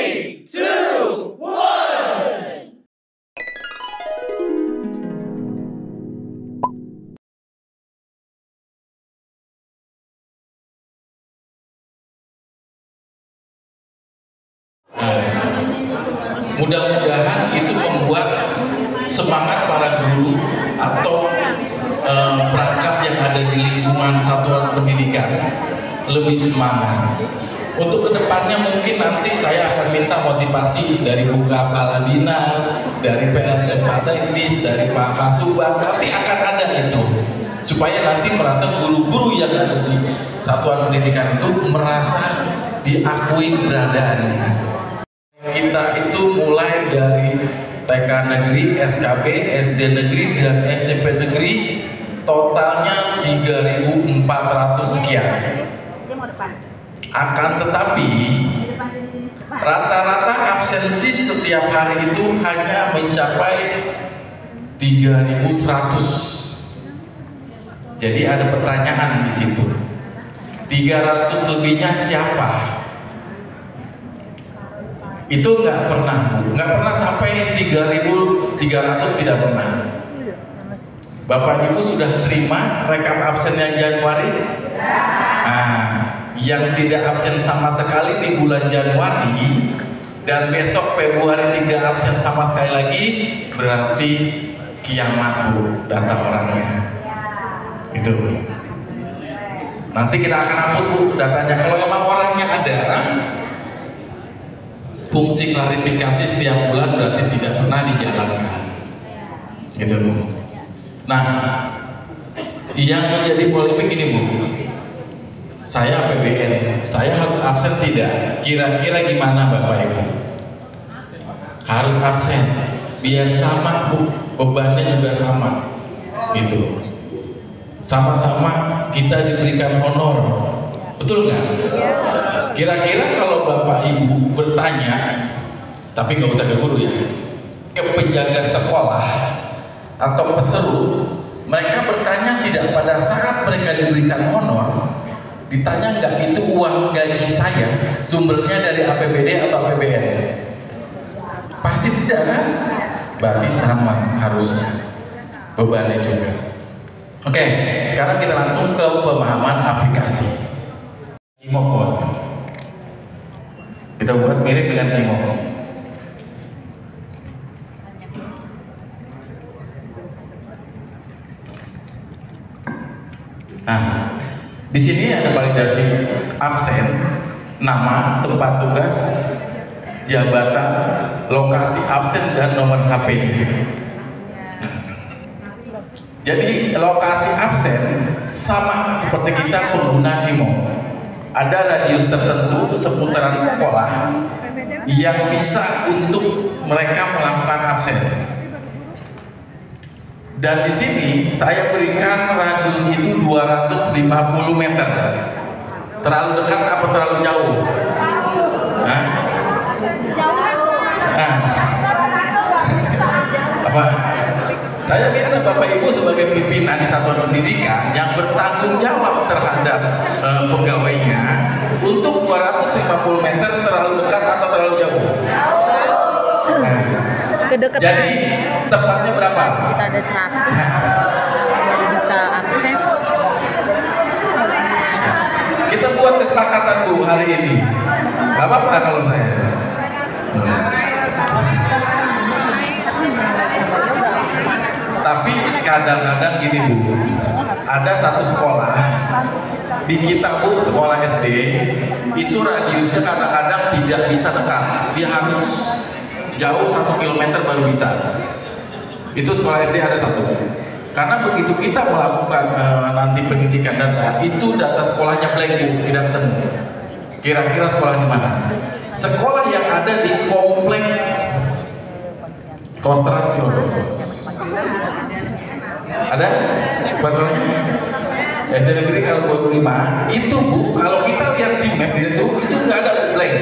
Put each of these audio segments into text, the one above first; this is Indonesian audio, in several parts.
3, 2, 1. Mudah-mudahan itu membuat semangat para guru atau perangkat yang ada di lingkungan satuan pendidikan lebih semangat. Untuk kedepannya mungkin nanti saya akan minta motivasi dari Bu Kepala Dinas, dari PLT Pak Sekdis, dari Pak Kasubag, nanti akan ada itu. Supaya nanti merasa guru-guru yang ada di satuan pendidikan itu merasa diakui keberadaannya. Kita itu mulai dari TK negeri, SKB, SD negeri, dan SMP negeri totalnya 3.400 sekian. Akan tetapi rata-rata absensi setiap hari itu hanya mencapai 3.100. Jadi ada pertanyaan di situ. 300 lebihnya siapa? Itu nggak pernah sampai 3.300, tidak pernah. Bapak Ibu sudah terima rekap absen yang Januari? Nah, yang tidak absen sama sekali di bulan Januari dan besok Februari tidak absen sama sekali lagi, berarti kiamat Bu data orangnya. Itu. Nanti kita akan hapus Bu datanya. Kalau emang orangnya ada, fungsi klarifikasi setiap bulan berarti tidak pernah dijalankan, gitu Bu. Nah, yang menjadi polemik ini Bu, saya APBN, saya harus absen tidak? Kira-kira gimana Bapak Ibu? Harus absen, biar sama Bu, bebannya juga sama, gitu. Sama-sama kita diberikan honor, betul nggak? Kira-kira kalau Bapak Ibu bertanya, tapi nggak usah ke guru ya, ke penjaga sekolah atau peseru, mereka bertanya tidak pada saat mereka diberikan honor, ditanya nggak itu uang gaji saya sumbernya dari APBD atau APBN? Pasti tidak kan? Berarti sama harusnya bebannya juga. Oke, sekarang kita langsung ke pemahaman aplikasi. Timopon. Kita buat mirip dengan Timopon. Nah, di sini ada validasi absen, nama, tempat tugas, jabatan, lokasi absen, dan nomor HP. Jadi lokasi absen sama seperti kita pengguna Timo. Ada radius tertentu seputaran sekolah yang bisa untuk mereka melakukan absen. Dan di sini saya berikan radius itu 250 meter. Terlalu dekat apa terlalu jauh? Hah? Apa? Saya minta Bapak Ibu sebagai pimpinan di satuan pendidikan yang bertanggung jawab terhadap pegawainya untuk 250 meter terlalu dekat atau terlalu jauh? Nah, jadi tepatnya berapa? Kita ada 100 baru bisa absen. Kita buat kesepakatan Bu hari ini. Gak apa-apa kalau saya. Tapi kadang-kadang gini Bu, ada satu sekolah di kita Bu, sekolah SD itu radiusnya kadang-kadang tidak bisa dekat, dia harus jauh 1 kilometer baru bisa. Itu sekolah SD ada satu. Karena begitu kita melakukan nanti pendidikan data, itu data sekolahnya blank Bu, tidak ketemu. Kira-kira sekolah di mana? Sekolah yang ada di komplek Kostrad Ciledug. Ada? Pasalnya? SD negeri kalau 25 itu Bu, kalau kita lihat di map itu nggak ada blank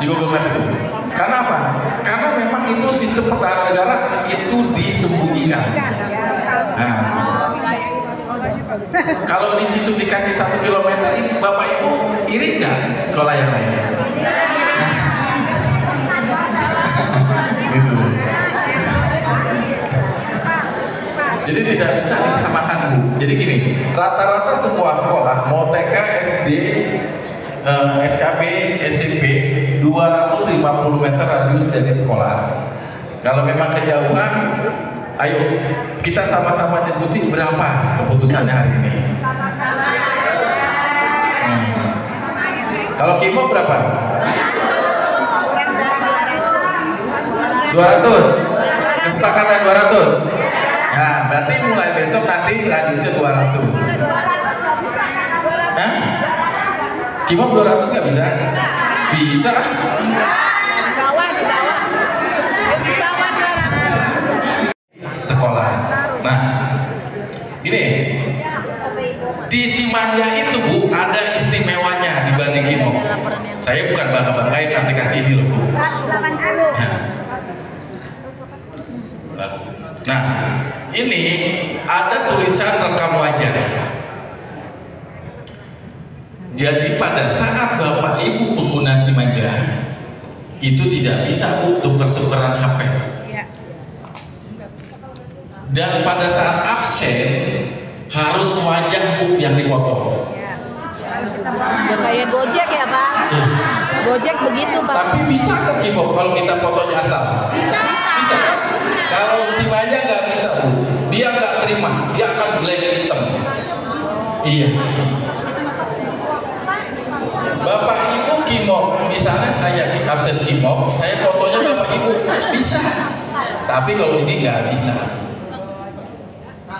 di Google Map itu. Karena apa? Karena memang itu sistem pertahanan negara itu disembunyikan. Nah, kalau di situ dikasih 1 kilometer, Bapak Ibu iri nggak sekolah yang lain? Jadi tidak bisa disamakan Bu. Jadi gini, rata-rata semua sekolah mau TK, SD, SKB, SMP 250 meter radius dari sekolah. Kalau memang kejauhan, ayo kita sama-sama diskusi berapa keputusannya hari ini. Kalau Kimo berapa? 200. Kesepakatan 200. Nah, berarti mulai besok nanti radiusnya 200. Hah? Kimo 200 nggak bisa? Bisa. Sekolah. Nah, gini. Di Simanja itu Bu ada istimewanya dibanding Kimo. Saya bukan bangga-banggain aplikasi ini loh Bu. Nah, ini ada tulisan rekam wajah. Jadi pada saat Bapak Ibu pengguna Simanja itu tidak bisa Bu tuker-tukeran HP. Dan pada saat absen harus wajah Bu yang dipoto. Udah kayak Gojek ya Pak? Gojek begitu Pak. Tapi bisa kan Kimo kalau kita fotonya asal? Bisa. Kalau Simanja nggak bisa Bu, dia nggak terima, dia akan blank hitam. Iya. Bapak Ibu Kimo, misalnya saya absen Kimo, saya fotonya Bapak Ibu bisa. Tapi kalau ini nggak bisa.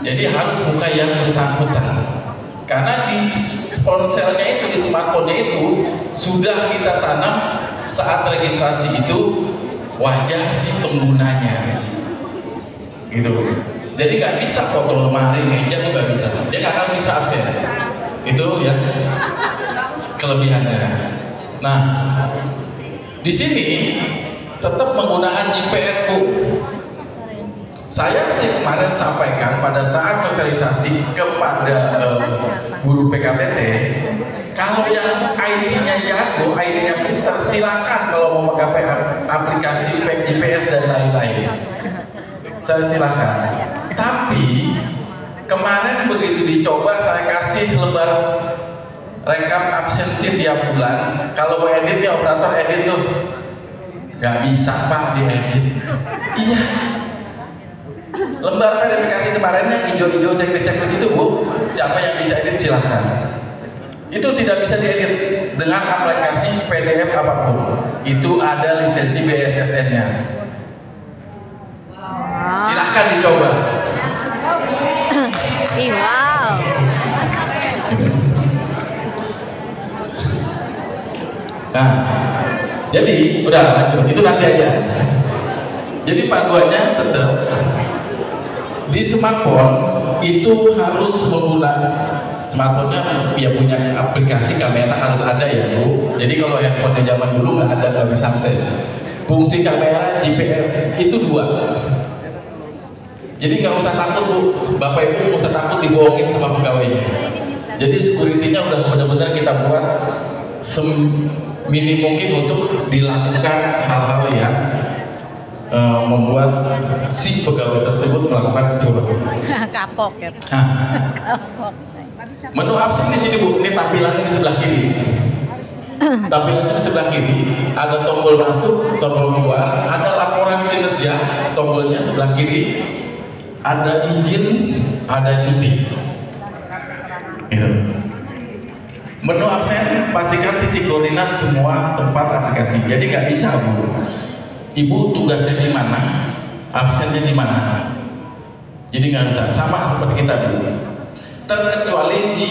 Jadi harus muka yang bersangkutan. Karena di ponselnya itu, di smartphone-nya itu sudah kita tanam saat registrasi itu wajah si penggunanya. Gitu. Jadi nggak bisa foto lemari, meja tuh nggak bisa. Dia nggak akan bisa absen. Itu ya kelebihannya. Nah, di sini tetap menggunakan GPS Bu. Saya sih kemarin sampaikan pada saat sosialisasi kepada guru PKTT, kalau yang IT-nya jago, IT-nya pinter, silakan kalau mau pakai aplikasi GPS dan lain-lain. Saya silakan. Tapi kemarin begitu dicoba, saya kasih lembar rekap absensi tiap bulan. Kalau mau edit ya operator edit tuh, nggak bisa Pak diedit. Iya. Lembar verifikasi kemarinnya hijau-hijau checklist itu Bu, siapa yang bisa edit silahkan. Itu tidak bisa diedit dengan aplikasi PDF apapun. Itu ada lisensi BSSN-nya. Silahkan dicoba. Wow. Nah, jadi udah lanjut, itu nanti aja. Jadi panduannya tetap di smartphone itu harus menggunakan smartphone-nya ya punya aplikasi kamera harus ada ya Bu. Jadi kalau handphone zaman dulu nggak ada, nggak bisa akses. Fungsi kamera GPS itu 2. Jadi nggak usah takut Bu, Bapak Ibu nggak usah takut dibohongin sama pegawainya. Jadi security-nya udah benar-benar kita buat seminim mungkin untuk dilakukan hal-hal yang membuat si pegawai tersebut melakukan kecurangan. Kapok ya Pak. Kapok. Menu absen di sini Bu, ini tampilannya di sebelah kiri. Tampilannya di sebelah kiri, ada tombol masuk, tombol keluar, ada laporan kinerja, tombolnya sebelah kiri, ada izin, ada cuti. Gitu. Menu absen, pastikan titik koordinat semua tempat aplikasi. Jadi nggak bisa Bu. Ibu tugasnya di mana, absennya di mana. Jadi nggak bisa, sama seperti kita Bu. Terkecuali si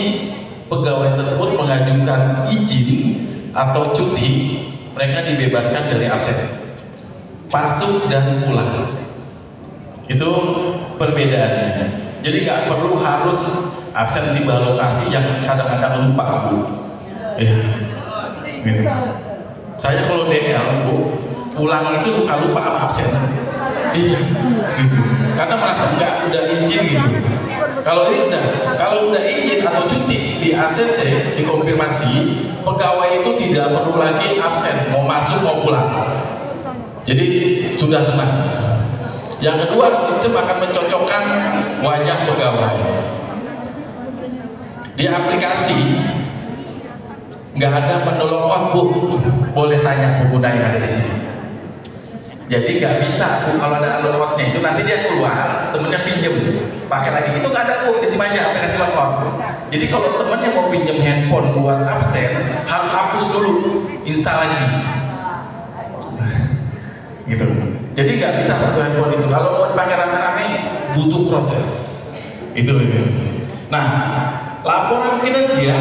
pegawai tersebut mengajukan izin atau cuti, mereka dibebaskan dari absen. Masuk dan pulang. Itu perbedaannya. Jadi nggak perlu harus absen di lokasi yang kadang-kadang lupa Bu. Ya, gitu. Saya kalau DL Bu, pulang itu suka lupa sama absen. Iya, gitu. Karena merasa enggak udah izin gitu. Kalau ini kalau udah izin atau cuti di ACC dikonfirmasi, pegawai itu tidak perlu lagi absen, mau masuk mau pulang. Jadi sudah tenang. Yang kedua, sistem akan mencocokkan wajah pegawai. Di aplikasi nggak ada menu logout, Bu. Boleh tanya pengguna yang ada di sini. Jadi nggak bisa, Bu, kalau ada logoutnya itu nanti dia keluar, temennya pinjem, pakai lagi. Itu nggak ada, Bu, di sini aja aplikasi logout. Jadi kalau temennya mau pinjem handphone buat absen, harus hapus dulu, install lagi. Gitu. Jadi nggak bisa satu handphone itu. Kalau mau dipakai rame-rame, butuh proses. Itu. Nah, laporan kinerja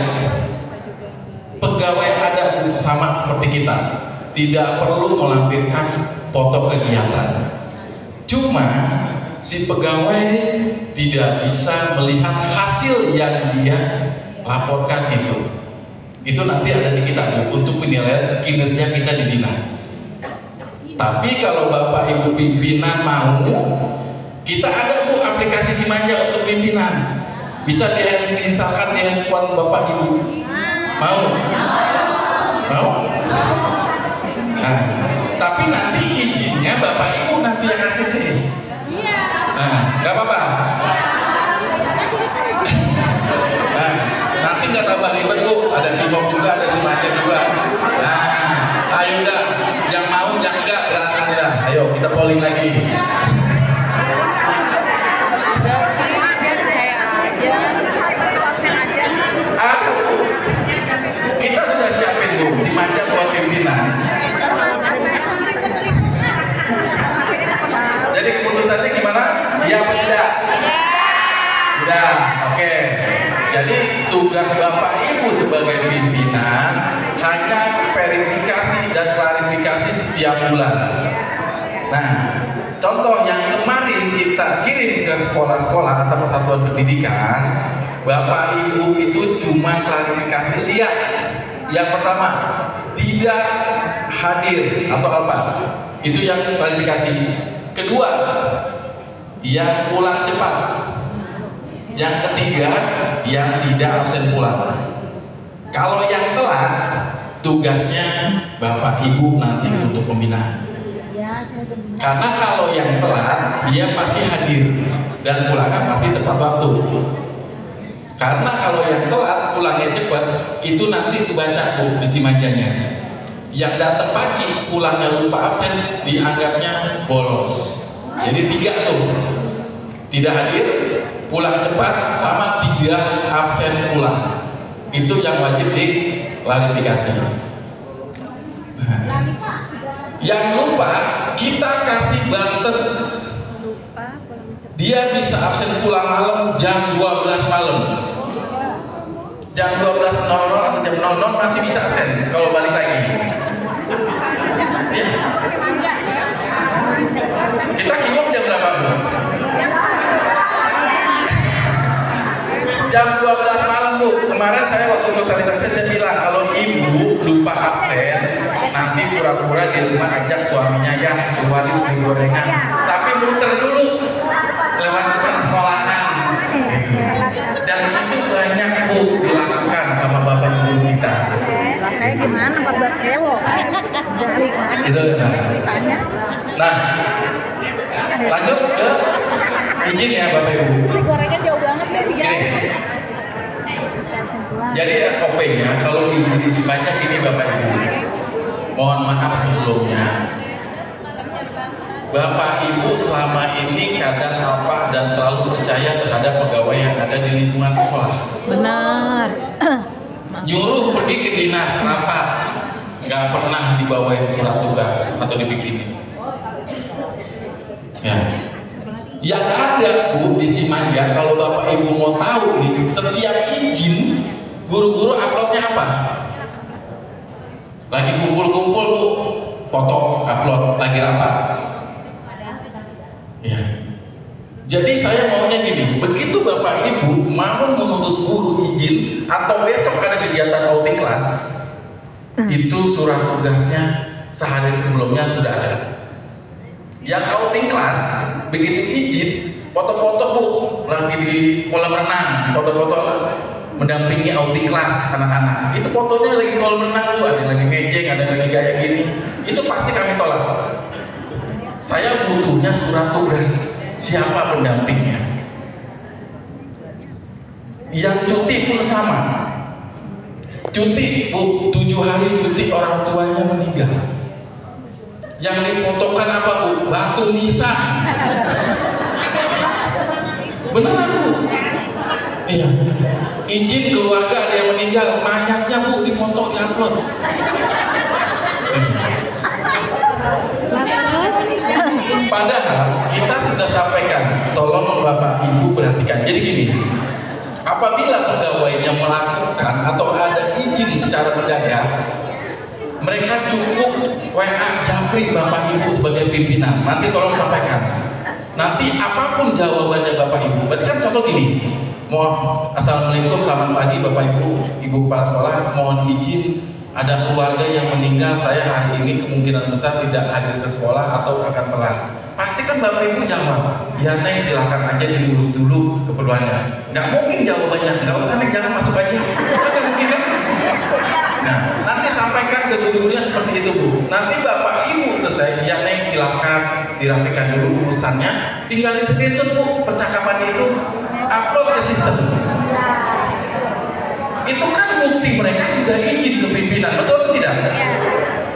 pegawai ada sama seperti kita, tidak perlu melampirkan foto kegiatan. Cuma si pegawai tidak bisa melihat hasil yang dia laporkan itu. Itu nanti ada di kita, Bu, untuk penilaian kinerja kita di dinas. Tapi kalau Bapak Ibu pimpinan mau, kita ada, Bu, aplikasi Simanja untuk pimpinan. Bisa diinstalkan di handphone Bapak Ibu. Mau? Mau? Nah, tapi nanti izinnya Bapak Ibu nanti yang ACC. Iya. Nah, nggak apa-apa. Nah, nanti nggak tambah ribet, Bu. Ada Timok juga, ada Simanja juga. Nah, ayo dah, yang mau, yang enggak berangkat dah. Ayo kita polling lagi. Kita sudah siapin, Bu, Simanja buat pimpinan. Jadi keputusannya gimana? Iya apa tidak? Sudah, oke. Jadi tugas Bapak Ibu sebagai pimpinan hanya verifikasi dan klarifikasi setiap bulan. Nah, contoh yang kemarin kita kirim ke sekolah-sekolah atau satuan pendidikan, Bapak Ibu itu cuma klarifikasi lihat. Yang pertama, tidak hadir atau apa? Itu yang klarifikasi. Kedua, yang pulang cepat. Yang ketiga, yang tidak absen pulang. Kalau yang telat, tugasnya Bapak Ibu nanti untuk pembinaan. Karena kalau yang telat, dia pasti hadir dan pulangnya pasti tepat waktu. Karena kalau yang telat pulangnya cepat, itu nanti dibaca, Bu, di Simanjanya. Yang datang pagi pulangnya lupa absen, dianggapnya bolos. Jadi 3 tuh, tidak hadir, pulang cepat, sama 3 absen pulang. Itu yang wajib diklarifikasi. Yang lupa kita kasih batas. Dia bisa absen pulang malam jam 12 malam. Jam 12.00 atau jam 00 masih bisa absen kalau balik lagi. Ya. Kita kirim jam berapa, Bu? Jam 12 malam, Bu. Kemarin saya waktu sosialisasi saya bilang kalau ibu lupa absen, nanti pura-pura di rumah ajak suaminya ya keluar yuk beli gorengan. Tapi muter dulu lewat depan sekolahan. Gitu. Dan itu banyak, Bu, dilakukan sama bapak ibu kita. Lah saya gimana 14 kilo? Itu Ditanya. Nah, lanjut ke izin ya Bapak Ibu. Gorengnya jauh banget deh sih. Gini. Jadi SOP-nya kalau izin isi banyak ini Bapak Ibu. Mohon maaf sebelumnya. Bapak Ibu selama ini kadang apa dan terlalu percaya terhadap pegawai yang ada di lingkungan sekolah. Benar. Nyuruh pergi ke dinas rapat, nggak pernah dibawain surat tugas atau dibikinin. Ya. Yang ada, Bu, di Simanja, kalau Bapak Ibu mau tahu nih, setiap izin guru-guru uploadnya apa? Lagi kumpul-kumpul, Bu, foto upload lagi rapat. Ya. Jadi saya maunya gini, begitu Bapak Ibu mau memutus guru izin atau besok ada kegiatan outing kelas, itu surat tugasnya sehari sebelumnya sudah ada. Yang outing kelas, begitu izin, foto-foto, Bu, lagi di kolam renang, foto-foto mendampingi outing kelas anak-anak. Itu fotonya lagi kolam renang, Bu, ada lagi mejeng, ada lagi gaya gini. Itu pasti kami tolak. Saya butuh punya surat tugas siapa pendampingnya. Yang cuti pun sama. Cuti, Bu, 7 hari cuti orang tuanya meninggal. Yang difotokan apa, Bu? Batu nisan. Beneran, Bu? Iya. Izin keluarga ada yang meninggal, mayatnya, Bu, difoto, diupload. Padahal kita sudah sampaikan, tolong Bapak Ibu perhatikan. Jadi gini, apabila pegawainya melakukan atau ada izin secara mendadak, mereka cukup WA Japri Bapak Ibu sebagai pimpinan. Nanti tolong sampaikan. Nanti apapun jawabannya Bapak Ibu. Berarti kan contoh gini, mohon assalamualaikum, selamat pagi Bapak Ibu, Ibu kepala sekolah, mohon izin ada keluarga yang meninggal, saya hari ini kemungkinan besar tidak hadir ke sekolah atau akan telat. Pasti kan Bapak Ibu jawab, ya Neng silakan aja diurus dulu keperluannya. Nggak mungkin jawabannya, nggak usah Neng, jangan masuk aja. Kan nggak mungkin kan? Nah, nanti sampaikan ke guru-gurunya seperti itu, Bu. Nanti Bapak Ibu selesai, ya Neng silakan dirapikan dulu urusannya. Tinggal di screenshot, Bu, percakapan itu, upload ke sistem. Itu kan bukti mereka sudah izin ke pimpinan, betul atau tidak?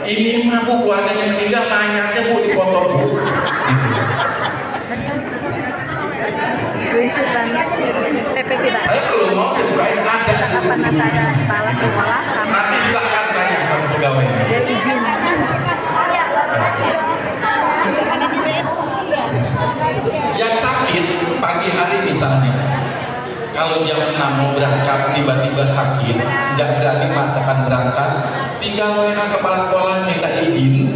Ini mah, Bu, keluarganya meninggal, mayatnya, Bu, dipoto, Bu. Gitu. Saya kalau mau saya bukain ada Bu. Nanti silakan tanya sama pegawainya. Yang sakit pagi hari misalnya, kalau jam 6 mau berangkat tiba-tiba sakit, tidak berani merasakan berangkat, tinggal WA kepala sekolah minta izin,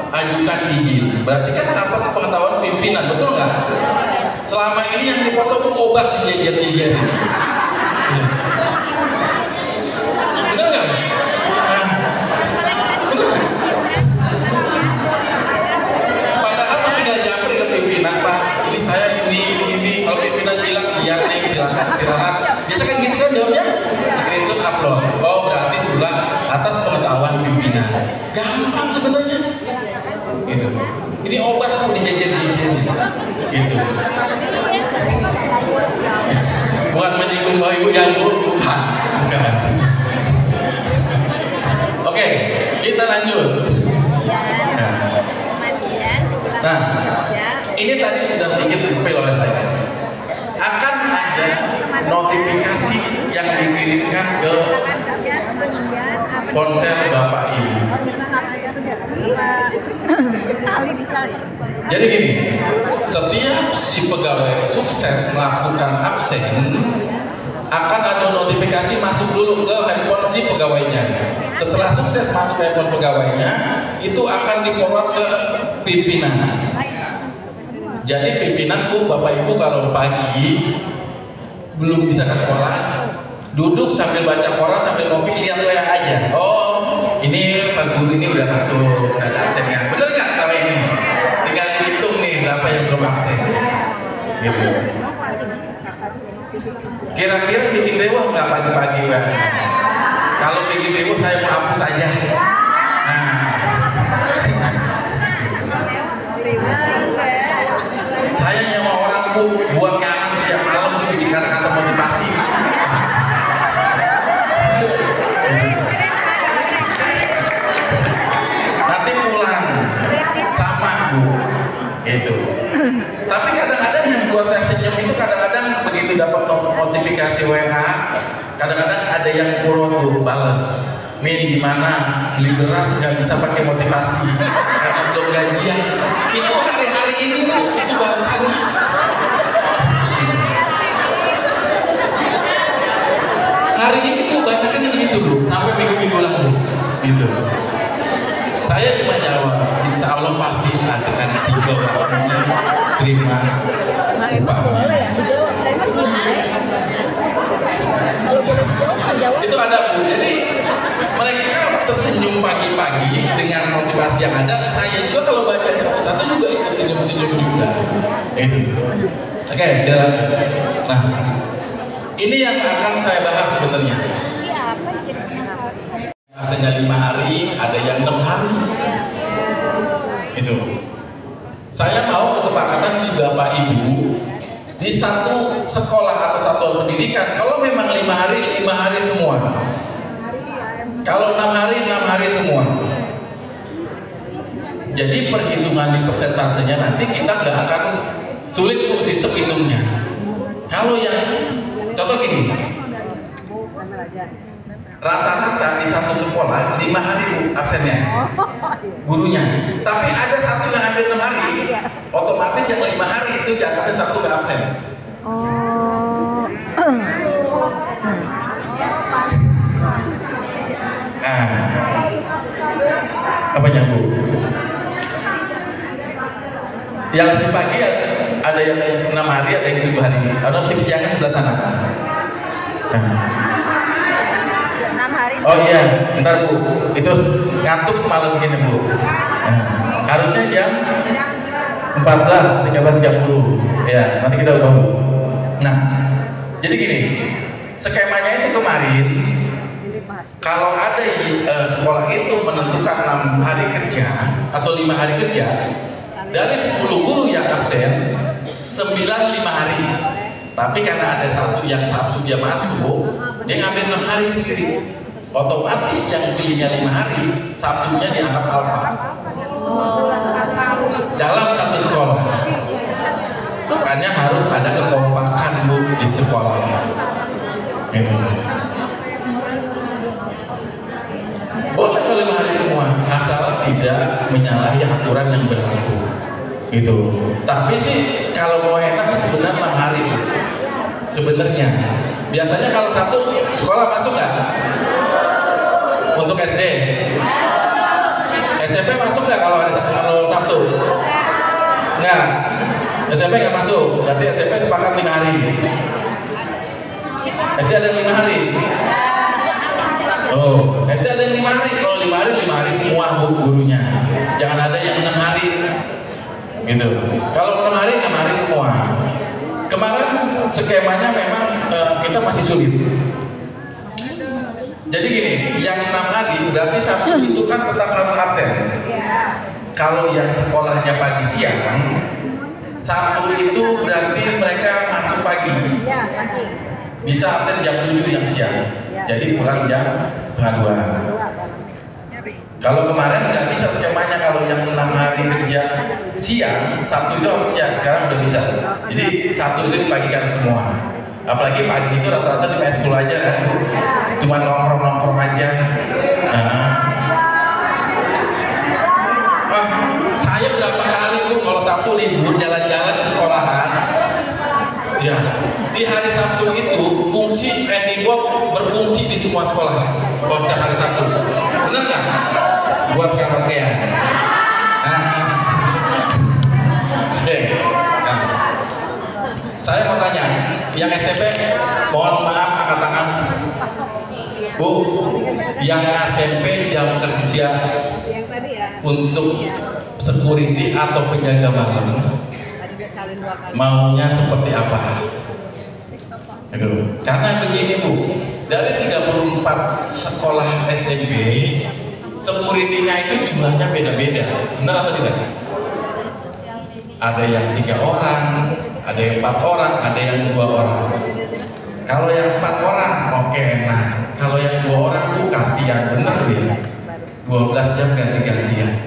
ajukan izin. Berarti kan atas pengetahuan pimpinan, betul nggak? Selama ini yang dipoto pun obat dijejer-jejerin. Ya. Betul nggak? Nah, betul nggak? Padahal tinggal japri ke pimpinan, Pak, ini saya ini. Kalau pimpinan bilang iya Neng silakan istirahat, biasa kan gitu kan jawabnya, screenshot upload. Oh berarti sudah atas pengetahuan pimpinan. Gampang sebenarnya. Gitu. Ini obat mau dijejer-jejer. Gitu. Bukan menyinggung Bapak Ibu yang bukan. Oke, kita lanjut. Nah, ini tadi sudah sedikit di-spill oleh saya. Akan ada notifikasi yang dikirimkan ke ponsel Bapak Ibu. Jadi gini, setiap si pegawai sukses melakukan absen, akan ada notifikasi masuk dulu ke handphone si pegawainya. Setelah sukses masuk ke handphone pegawainya, itu akan di-forward ke pimpinan. Jadi pimpinan, Bu, Bapak Ibu kalau pagi belum bisa ke sekolah, duduk sambil baca koran sambil ngopi, lihat WA aja. Oh, ini Pak Guru ini udah masuk, udah ada absennya. Bener nggak sama ini? Tinggal dihitung nih berapa yang belum absen. Gitu. Kira-kira bikin dewa nggak pagi-pagi WA? Kalau bikin dewa saya mau hapus aja. Nah. Saya nyawa orang, Bu, buat kangen setiap malam tuh bikin kata-kata motivasi. Nanti pulang sama, Bu, itu. Tapi kadang-kadang yang buat saya senyum itu kadang-kadang begitu dapat notifikasi WA, kadang-kadang ada yang puro tuh bales. Min gimana beli beras nggak bisa pakai motivasi karena belum gajian. Itu hari-hari ini, Bu, itu balasannya. Hari ini tuh banyak kan yang begitu, Bu, sampai minggu-minggu lalu gitu. Saya cuma jawab, insya Allah pasti ada kan 3 waktunya terima upah. Itu ada, Bu. Jadi mereka tersenyum pagi-pagi dengan motivasi yang ada. Saya juga kalau baca satu-satu juga ikut senyum-senyum juga. Itu. Oke, kita lanjut. Nah, ini yang akan saya bahas sebenarnya. Absennya 5 hari, ada yang 6 hari. Itu. Saya mau kesepakatan di Bapak Ibu di satu sekolah atau satuan pendidikan, kalau memang 5 hari semua. Kalau 6 hari semua. Jadi perhitungan di persentasenya nanti kita nggak akan sulit untuk sistem hitungnya. Kalau yang contoh gini, rata-rata di satu sekolah 5 hari Bu absennya gurunya, tapi ada satu yang ambil 6 hari, otomatis yang 5 hari itu dianggapnya satu nggak absen. Nah, apanya Bu? Yang di pagi ada yang 6 hari, ada yang 7 hari. Ada shift siangnya sebelah sana. Nah. 6 hari. Oh iya, ntar Bu, itu ngantuk semalam begini Bu. Nah, harusnya jam 14, 13.30. Ya, nanti kita ubah Bu. Nah, jadi gini, skemanya itu kemarin, kalau ada sekolah itu menentukan 6 hari kerja atau 5 hari kerja, dari 10 guru yang absen, 9 5 hari. Tapi karena ada satu dia masuk, dia ngambil 6 hari sendiri. Otomatis yang pilihnya 5 hari, Sabtunya dianggap alfa. Dalam satu sekolah. Makanya harus ada kekompakan Bu di sekolah. Itu. Boleh kalau 5 hari semua, asal tidak menyalahi aturan yang berlaku. Gitu. Tapi sih kalau mau enak sebenarnya 6 hari. Sebenarnya. Biasanya kalau satu sekolah masuk nggak? Untuk SD. SMP masuk nggak kalau Sabtu? Nggak. SMP nggak masuk. Berarti SMP sepakat 5 hari. SD ada 5 hari. Oh, SD ada yang 5 hari. Kalau 5 hari semua Bu gurunya. Jangan ada yang 6 hari. Gitu. Kalau 6 hari semua. Kemarin skemanya memang kita masih sulit. Jadi gini, yang 6 hari berarti Sabtu itu kan tetap harus absen. Kalau yang sekolahnya pagi siang, Sabtu itu berarti mereka masuk pagi. Bisa absen jam 7 yang siang. Jadi pulang jam setengah 2. Kalau kemarin nggak bisa skemanya, kalau yang 6 hari kerja siang, Sabtu itu harus siang, sekarang udah bisa. Jadi Sabtu itu dipagikan semua. Apalagi pagi itu rata-rata di school aja kan Bu, cuma nongkrong aja. Nah. Saya berapa kali Bu kalau Sabtu libur jalan-jalan ke sekolahan. Ya, di hari Sabtu itu fungsi Anybox berfungsi di semua sekolah. Kalau setiap hari Sabtu, bener nggak? Buat karaokean. Saya mau tanya, yang SMP, mohon maaf angkat tangan. Bu, yang SMP jam kerja untuk security atau penjaga malam, maunya seperti apa? Gitu. Karena begini Bu, dari 34 sekolah SMP, security-nya itu jumlahnya beda-beda, benar atau tidak? Ada yang 3 orang, ada yang 4 orang, ada yang 2 orang. Kalau yang 4 orang, oke, nah kalau yang 2 orang tuh kasihan bener deh, 12 jam ganti-gantian.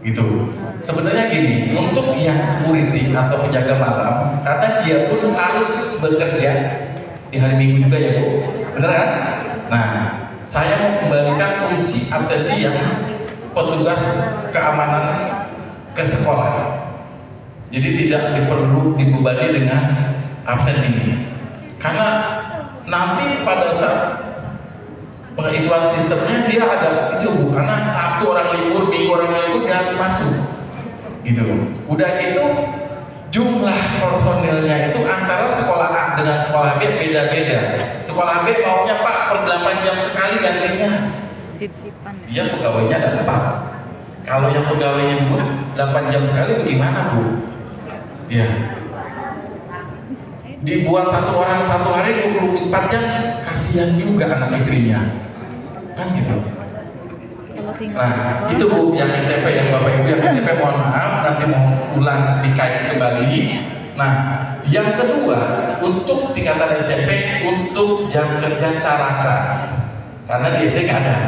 Gitu. Sebenarnya gini, untuk yang security atau penjaga malam, karena dia pun harus bekerja di hari Minggu juga ya Bu, bener kan? Nah, saya mau kembalikan fungsi absensi yang petugas keamanan ke sekolah. Jadi tidak perlu dibebani dengan absen ini, karena nanti pada saat penghitungan sistemnya dia agak itu Bu, karena Sabtu orang libur, Minggu orang libur dia harus masuk. Gitu. Udah gitu jumlah personilnya itu antara sekolah A dengan sekolah B beda-beda. Sekolah B maunya Pak per 8 jam sekali gantinya. Dia pegawainya ada 4. Kalau yang pegawainya 2, 8 jam sekali bagaimana Bu? Ya. Dibuat satu orang satu hari 24 jam, kasihan juga anak istrinya. Kan gitu. Nah, itu Bu yang SMP, yang Bapak Ibu yang SMP mohon maaf, nanti mau ulang dikaji kembali. Nah, yang kedua untuk tingkatan SMP untuk jam kerja caraka, karena di SD nggak ada.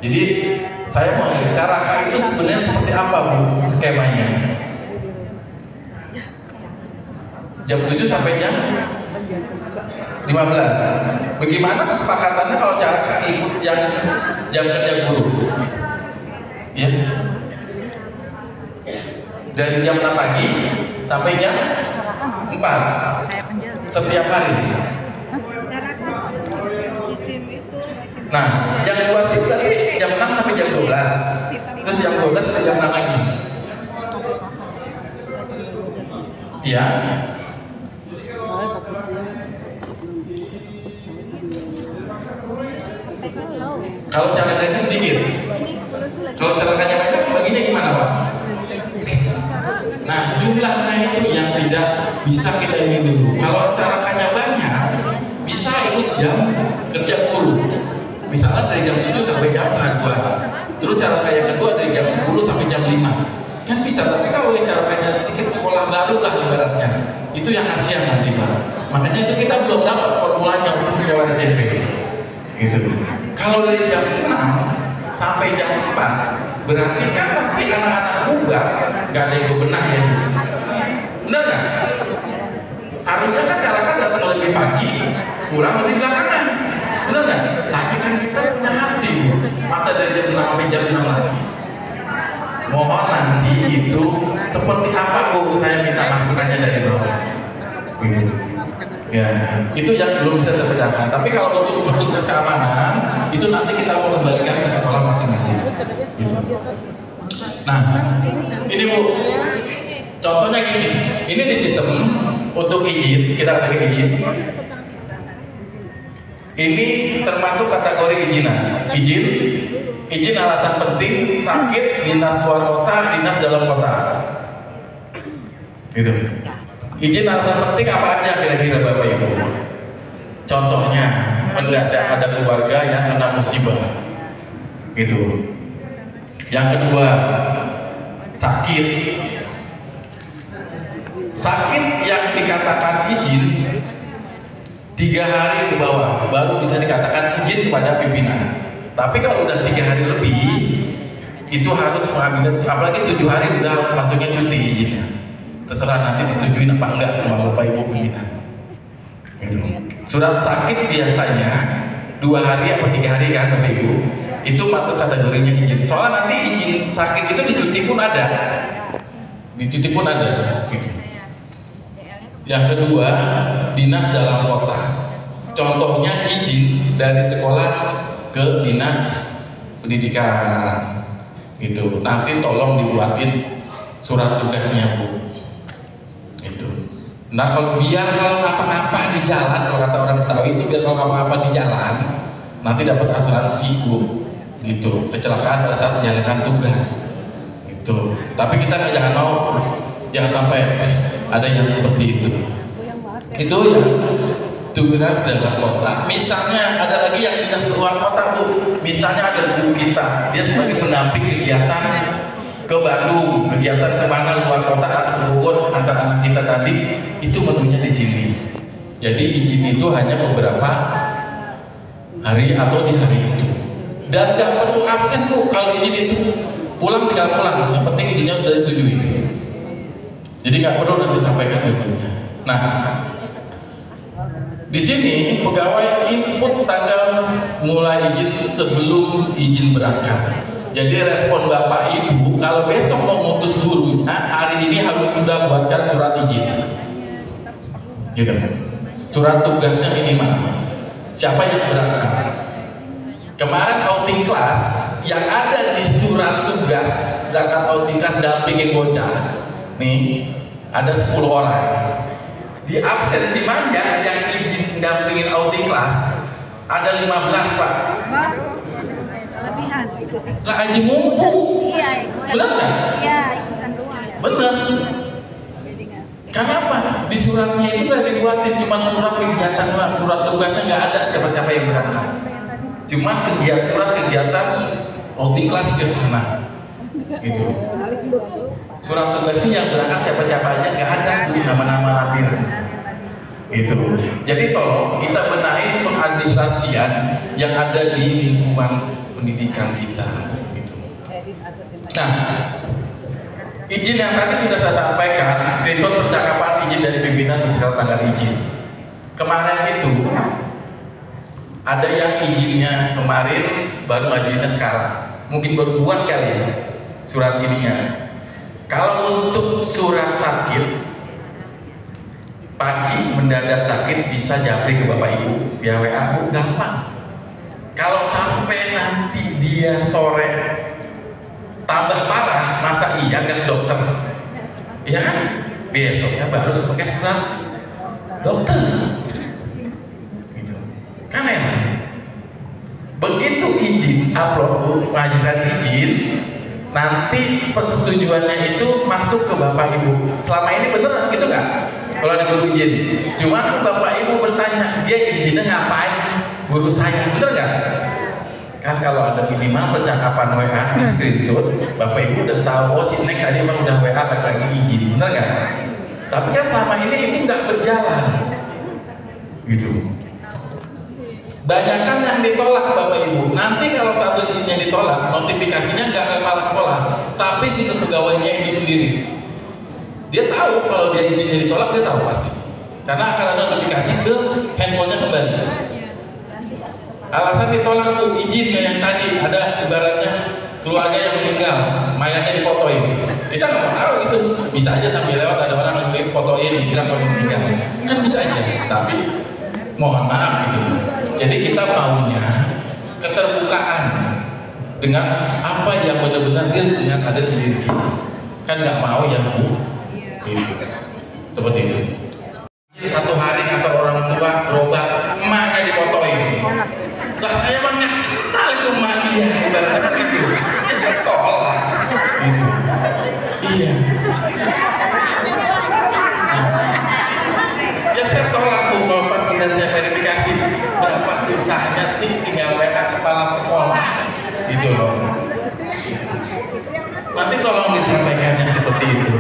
Jadi saya mau lihat caraka itu sebenarnya seperti apa Bu skemanya? Jam 7 sampai jam 15. Bagaimana kesepakatannya kalau caraka ikut yang jam kerja guru? Ya. Dari jam 6 pagi sampai jam 4 setiap hari. Nah, yang 2 shift berarti jam 6 sampai jam 12. Terus jam 12 sampai jam 6 lagi. Iya. Kalau carakanya sedikit, kalau carakanya banyak, baginya gimana Pak? Nah, jumlahnya itu yang tidak bisa kita ingin dulu. Kalau carakanya banyak, bisa ikut jam kerja guru. Misalnya dari jam 7 sampai jam setengah 2. Terus caraka yang kedua dari jam 10 sampai jam 5. Kan bisa, tapi kalau yang carakanya sedikit, sekolah baru lah ibaratnya. Itu yang kasihan nanti Pak. Makanya itu kita belum dapat formulanya untuk sekolah SMP. Gitu. Kalau dari jam 6 sampai jam 4 berarti kan nanti anak-anak muda nggak ada yang bebenah ya, benar nggak? Harusnya kan cara datang lebih pagi, pulang lebih belakangan, benar nggak? Tapi kan kita punya hati, masa dari jam 6 sampai jam 6 lagi. Mohon nanti itu seperti apa Bu, saya minta masukannya dari bawah. Gitu. Ya, itu yang belum bisa terbedakan. Tapi kalau untuk petugas keamanan, itu nanti kita mau kembalikan ke sekolah masing-masing. Gitu. Nah, ini Bu, contohnya gini. Ini di sistem untuk izin, kita ada izin. Ini termasuk kategori izinan. Izin alasan penting, sakit, dinas luar kota, dinas dalam kota. Gitu. Izin alasan penting apa aja kira-kira Bapak Ibu? Contohnya, mendadak ada keluarga yang kena musibah, gitu. Yang kedua, sakit. Sakit yang dikatakan izin 3 hari ke bawah baru bisa dikatakan izin kepada pimpinan. Tapi kalau udah 3 hari lebih, itu harus mengambil, apalagi 7 hari udah harus masuknya cuti izinnya. Terserah nanti disetujuin apa enggak sama Bapak Ibu pimpinan. Gitu. Surat sakit biasanya 2 hari atau 3 hari kan Bapak Ibu, itu patut kategorinya izin. Soalnya nanti izin sakit itu dicuti pun ada, gitu. Yang kedua, dinas dalam kota. Contohnya izin dari sekolah ke dinas pendidikan, gitu. Nanti tolong dibuatin surat tugasnya Bu. Nah kalau apa-apa di jalan, kalau kata orang Betawi itu biar kalau apa-apa di jalan nanti dapat asuransi Bu, gitu. Kecelakaan pada saat menjalankan tugas, gitu. Tapi kita jangan sampai ada yang seperti itu. Itu yang dinas dalam kota. Misalnya ada lagi yang dinas luar kota Bu. Misalnya ada guru kita, dia sebagai pendamping kegiatan ke Bandung, kegiatan kemana luar kota atau ke Bogor antara anak kita tadi, itu menunya di sini. Jadi izin itu hanya beberapa hari atau di hari itu. Dan nggak perlu absen Bu kalau izin itu, pulang tinggal pulang. Yang penting izinnya sudah disetujui. Jadi nggak perlu nanti sampaikan izinnya. Nah, di sini pegawai input tanggal mulai izin sebelum izin berangkat. Jadi respon Bapak Ibu, kalau besok mau mutus gurunya, hari ini harus sudah buatkan surat izin. Gitu. Surat tugasnya minimal. Siapa yang berangkat? Kemarin outing kelas, yang ada di surat tugas berangkat outing kelas dampingin bocah. Nih, ada 10 orang. Di absensi manja yang izin dampingin outing kelas, ada 15 Pak. Lah haji mumpung. Iya, benar nggak? Iya, ikutan doang. Benar. Kenapa? Di suratnya itu nggak dibuatin, cuma surat kegiatan doang. Surat tugasnya nggak ada siapa-siapa yang berangkat. Cuma surat kegiatan outing kelas ke sana. Gitu. Surat tugasnya yang berangkat siapa-siapa aja nggak ada nama-nama lampiran. Gitu. Jadi tolong kita benahi pengadministrasian yang ada di lingkungan pendidikan kita. Gitu. Nah, izin yang tadi sudah saya sampaikan, screenshot percakapan izin dari pimpinan beserta tanggal izin. Kemarin itu ada yang izinnya kemarin baru ngajuinnya sekarang, mungkin baru buat kali ya surat ininya. Kalau untuk surat sakit pagi mendadak sakit bisa japri ke bapak ibu via WA, gampang. Kalau sampai nanti dia sore tambah parah, masa iya nggak ke dokter? Ya kan? Besoknya baru pakai surat dokter. Gitu. Kan enak. Begitu izin upload, mengajukan izin, nanti persetujuannya itu masuk ke bapak ibu. Selama ini beneran gitu nggak? Kalau ada guru izin, cuman bapak ibu bertanya, dia izinnya ngapain guru saya, bener nggak? Kan kalau ada minimal percakapan WA di screenshot, bapak ibu udah tahu, oh si Nek tadi emang udah WA lagi izin, bener nggak? Tapi kan selama ini itu nggak berjalan, gitu. Banyakan yang ditolak bapak ibu. Nanti kalau status izinnya ditolak, notifikasinya nggak ke kepala sekolah, tapi si pegawainya itu sendiri. Dia tahu kalau dia izinnya ditolak, dia tahu pasti. Karena akan ada notifikasi ke handphonenya kembali. Alasan ditolak tuh izin kayak yang tadi, ada ibaratnya keluarga yang meninggal, mayatnya difotoin. Kita nggak mau tahu itu, bisa aja sambil lewat ada orang yang difotoin, bilang kalau meninggal, kan bisa aja. Tapi mohon maaf gitu. Jadi kita maunya keterbukaan dengan apa yang benar-benar real dengan ada di diri kita. Kan nggak mau ya Bu, gitu. Seperti itu. Satu hari kata orang tua berobat, emaknya difotoin. Lah saya mah nggak kenal itu emak dia, ibaratnya kan gitu. Ya saya tolak, gitu. Iya. Ya saya tolak Bu, kalau pas kemudian saya verifikasi berapa susahnya sih tinggal WA kepala sekolah, gitu loh. Nanti tolong disampaikan yang seperti itu.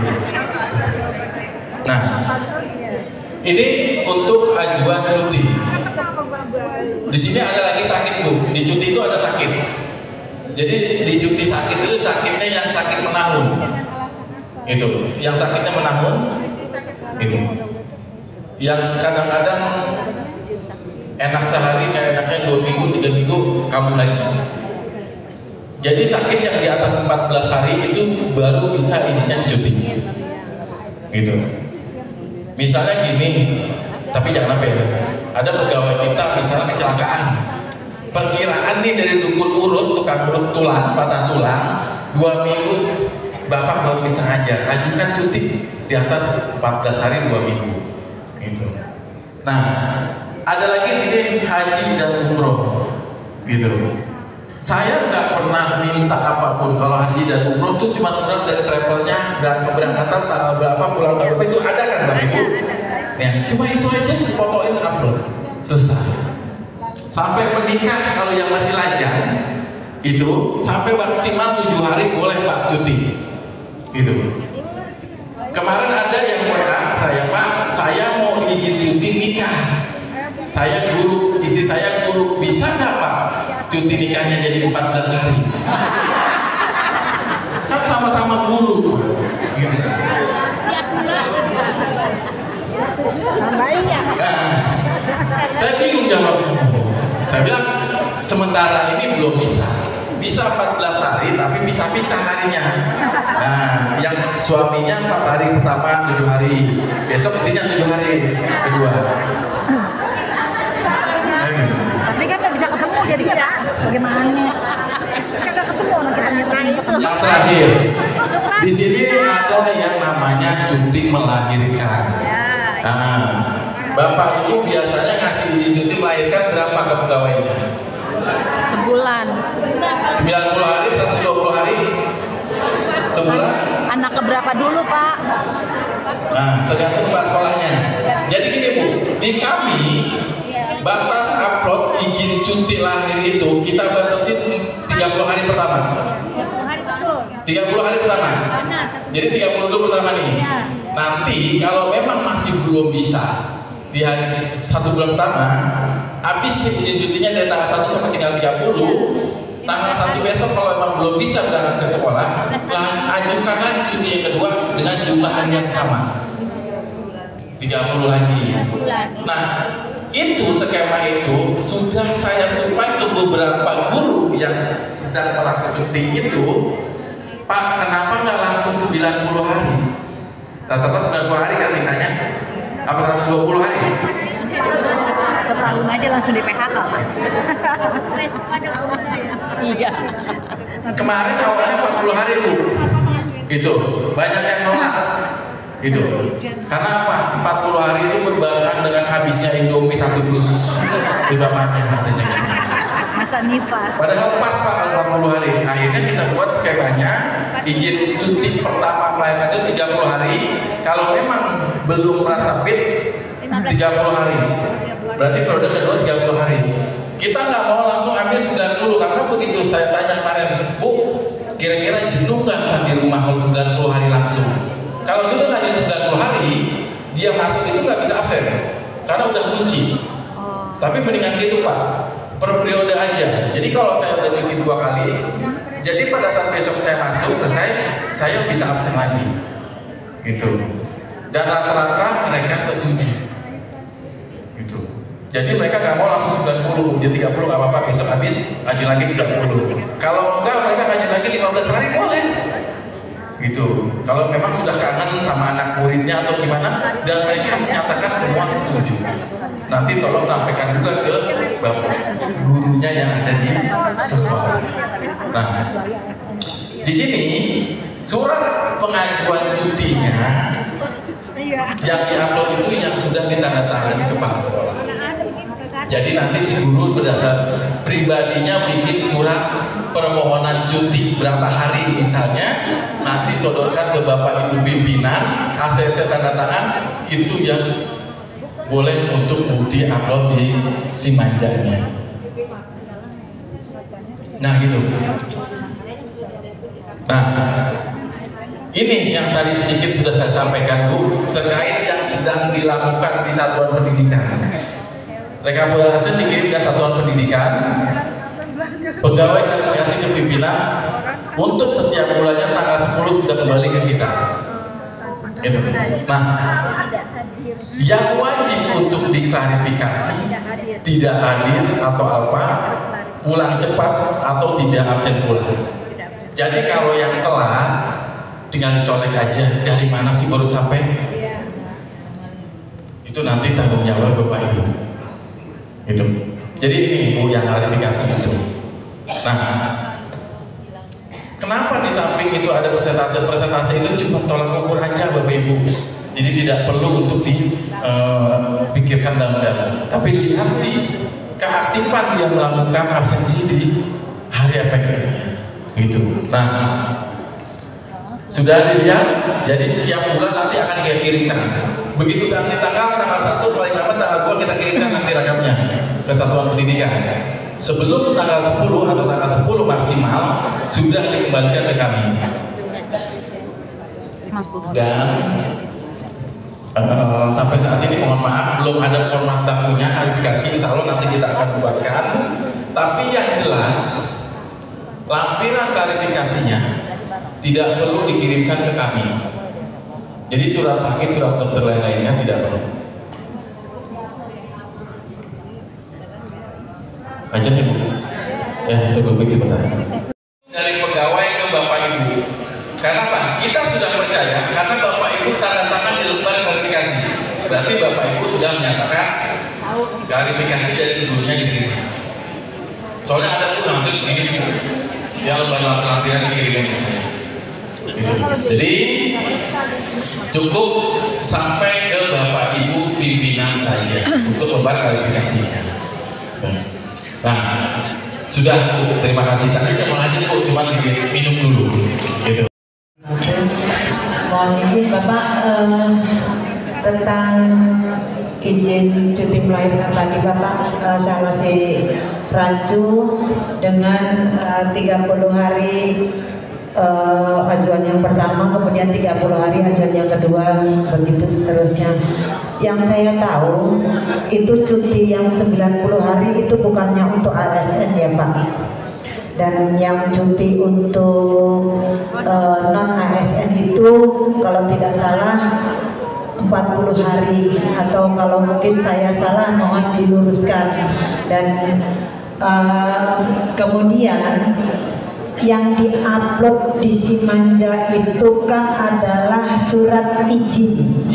Nah, ini untuk ajuan cuti. Di sini ada lagi sakit Bu, di cuti itu ada sakit. Jadi di cuti sakit itu sakitnya yang sakit menahun, gitu. Yang sakitnya menahun, gitu. Yang kadang-kadang enak sehari, nggak enaknya 2 minggu, 3 minggu, kamu lagi. Jadi sakit yang di atas 14 hari itu baru bisa izinnya cuti, gitu. Misalnya gini, tapi jangan apa ya, ada pegawai kita misalnya kecelakaan, perkiraan nih dari dukun urut, tukang urut tulang, patah tulang, 2 minggu bapak baru bisa ngajar, ajukan cuti di atas 14 hari 2 minggu, gitu. Nah, ada lagi sini haji dan umroh, gitu. Saya nggak pernah minta apapun. Kalau haji dan umroh itu cuma surat dari travelnya dan keberangkatan tanggal berapa, pulang tanggal berapa, itu ada kan Bapak Ibu? Ya, cuma itu aja, fotoin, upload, selesai. Sampai menikah kalau yang masih lajang itu sampai maksimal 7 hari boleh Pak cuti, gitu. Kemarin ada yang WA saya, Pak, saya mau izin cuti nikah. Saya guru, istri saya guru, bisa nggak Pak cuti nikahnya jadi 14 hari? Kan sama-sama guru, gitu. Nah, saya bingung jawabnya. Saya bilang sementara ini belum bisa. Bisa 14 hari tapi pisah-pisah harinya. Nah, yang suaminya 4 hari pertama, 7 hari, besok istrinya 7 hari kedua. Tapi kan nggak bisa ketemu jadinya Pak. Bagaimana? Kan nggak ketemu orang kita itu. Yang terakhir, di sini ada yang namanya cuti melahirkan. Nah, Bapak Ibu biasanya ngasih izin cuti melahirkan berapa ke pegawainya? Sebulan. 90 hari, 120 hari? Sebulan? Anak keberapa dulu Pak? Nah, tergantung kepala sekolahnya. Jadi gini Bu, di kami batas upload izin cuti lahir itu kita batasin 30 hari pertama. 30 hari pertama. Jadi 30 dulu pertama nih. Nanti kalau memang masih belum bisa di hari 1 bulan pertama, habis izin cutinya dari tanggal 1 sampai tinggal 30, tanggal 1 besok kalau memang belum bisa berangkat ke sekolah, ajukan lagi cuti yang kedua dengan jumlah hari yang sama. 30 lagi. Nah, itu skema itu sudah saya suplai ke beberapa guru yang sedang melakukan cuti itu. Pak, kenapa nggak langsung 90 hari? Rata-rata 90 hari kan mintanya? Apa 120 hari? Setahun aja langsung di PHK. Iya. Kemarin awalnya 40 hari Bu. Itu banyak yang nolak. Itu karena apa? 40 hari itu berbarengan dengan habisnya Indomie 1 dus di bapaknya katanya gitu. Masa nifas. Padahal pas Pak 40 hari. Akhirnya kita buat skemanya izin cuti pertama melahirkan itu 30 hari. Kalau memang belum merasa fit 30 hari. Berarti periode kedua 30 hari. Kita nggak mau langsung ambil 90 karena begitu saya tanya kemarin, Bu, kira-kira jenuh nggak kan di rumah kalau 90 hari langsung? Kalau sudah nggak di 90 hari, dia masuk itu nggak bisa absen karena udah kunci. Tapi mendingan gitu Pak, per periode aja. Jadi kalau saya udah cuti 2 kali, jadi pada saat besok saya masuk selesai, saya bisa absen lagi. Gitu. Dan rata-rata mereka setuju. Gitu. Jadi mereka nggak mau langsung 90, jadi 30 nggak apa-apa, besok habis, ngaji lagi 30. Kalau enggak, mereka ngaji lagi 15 hari boleh. Gitu. Kalau memang sudah kangen sama anak muridnya atau gimana, dan mereka menyatakan semua setuju. Nanti tolong sampaikan juga ke bapak gurunya yang ada di sekolah. Nah, di sini surat pengajuan cutinya yang diupload itu yang sudah ditandatangani kepala sekolah. Jadi nanti si guru berdasar pribadinya bikin surat permohonan cuti berapa hari misalnya, nanti sodorkan ke bapak ibu pimpinan, ACC tanda tangan, itu yang boleh untuk bukti upload di si manjanya. Nah gitu. Nah, ini yang tadi sedikit sudah saya sampaikan Bu, terkait yang sedang dilakukan di satuan pendidikan. Rekapitulasi dikirim ke satuan pendidikan, pegawai administrasi kepimpinan untuk setiap bulannya tanggal 10 sudah kembali ke kita. Gitu. Nah, yang wajib untuk diklarifikasi tidak hadir atau apa, pulang cepat atau tidak absen pulang. Jadi kalau yang telat tinggal dicolek aja, dari mana sih baru sampai? Itu nanti tanggung jawab Bapak Ibu. Itu. Jadi ini Bu yang klarifikasi itu. Nah, kenapa di samping itu ada persentase itu cuma tolak ukur aja Bapak Ibu. Jadi tidak perlu untuk dipikirkan dalam-dalam. Tapi lihat di keaktifan dia melakukan absensi di hari efektifnya. Gitu. Nah, sudah dilihat. Jadi setiap bulan nanti akan kita kirimkan. Begitu ganti tanggal 1 paling lama tanggal 2 kita kirimkan nanti rakamnya ke satuan pendidikan. Sebelum tanggal 10 atau tanggal 10 maksimal sudah dikembalikan ke kami. Dan sampai saat ini mohon maaf belum ada format tamunya klarifikasi, insya Allah nanti kita akan buatkan. Tapi yang jelas lampiran klarifikasinya tidak perlu dikirimkan ke kami. Jadi surat sakit, surat dokter lain-lainnya tidak perlu. Aja nih Bu. Ya, tunggu sebentar. Dari pegawai ke Bapak Ibu. Karena apa? Kita sudah percaya karena Bapak Ibu tanda tangan di lembar klarifikasi. Berarti Bapak Ibu sudah menyatakan klarifikasi dari sebelumnya dikirim. Soalnya ada tuh hampir segini Bu. Ya lembar lampiran dikirimin ke saya. Gitu. Jadi cukup sampai ke Bapak Ibu pimpinan saja untuk lembar klarifikasinya. Nah, sudah Bu, terima kasih. Tadi saya mau lanjut Bu, cuma minum dulu. Gitu. Mohon izin Bapak tentang izin cuti melahirkan tadi Bapak, saya masih rancu dengan 30 hari ajuan yang pertama, kemudian 30 hari ajuan yang kedua, begitu seterusnya. Yang saya tahu itu cuti yang 90 hari itu bukannya untuk ASN ya Pak. Dan yang cuti untuk non ASN itu kalau tidak salah 40 hari, atau kalau mungkin saya salah mohon diluruskan. Dan kemudian yang diupload di Simanja itu kan adalah surat izin,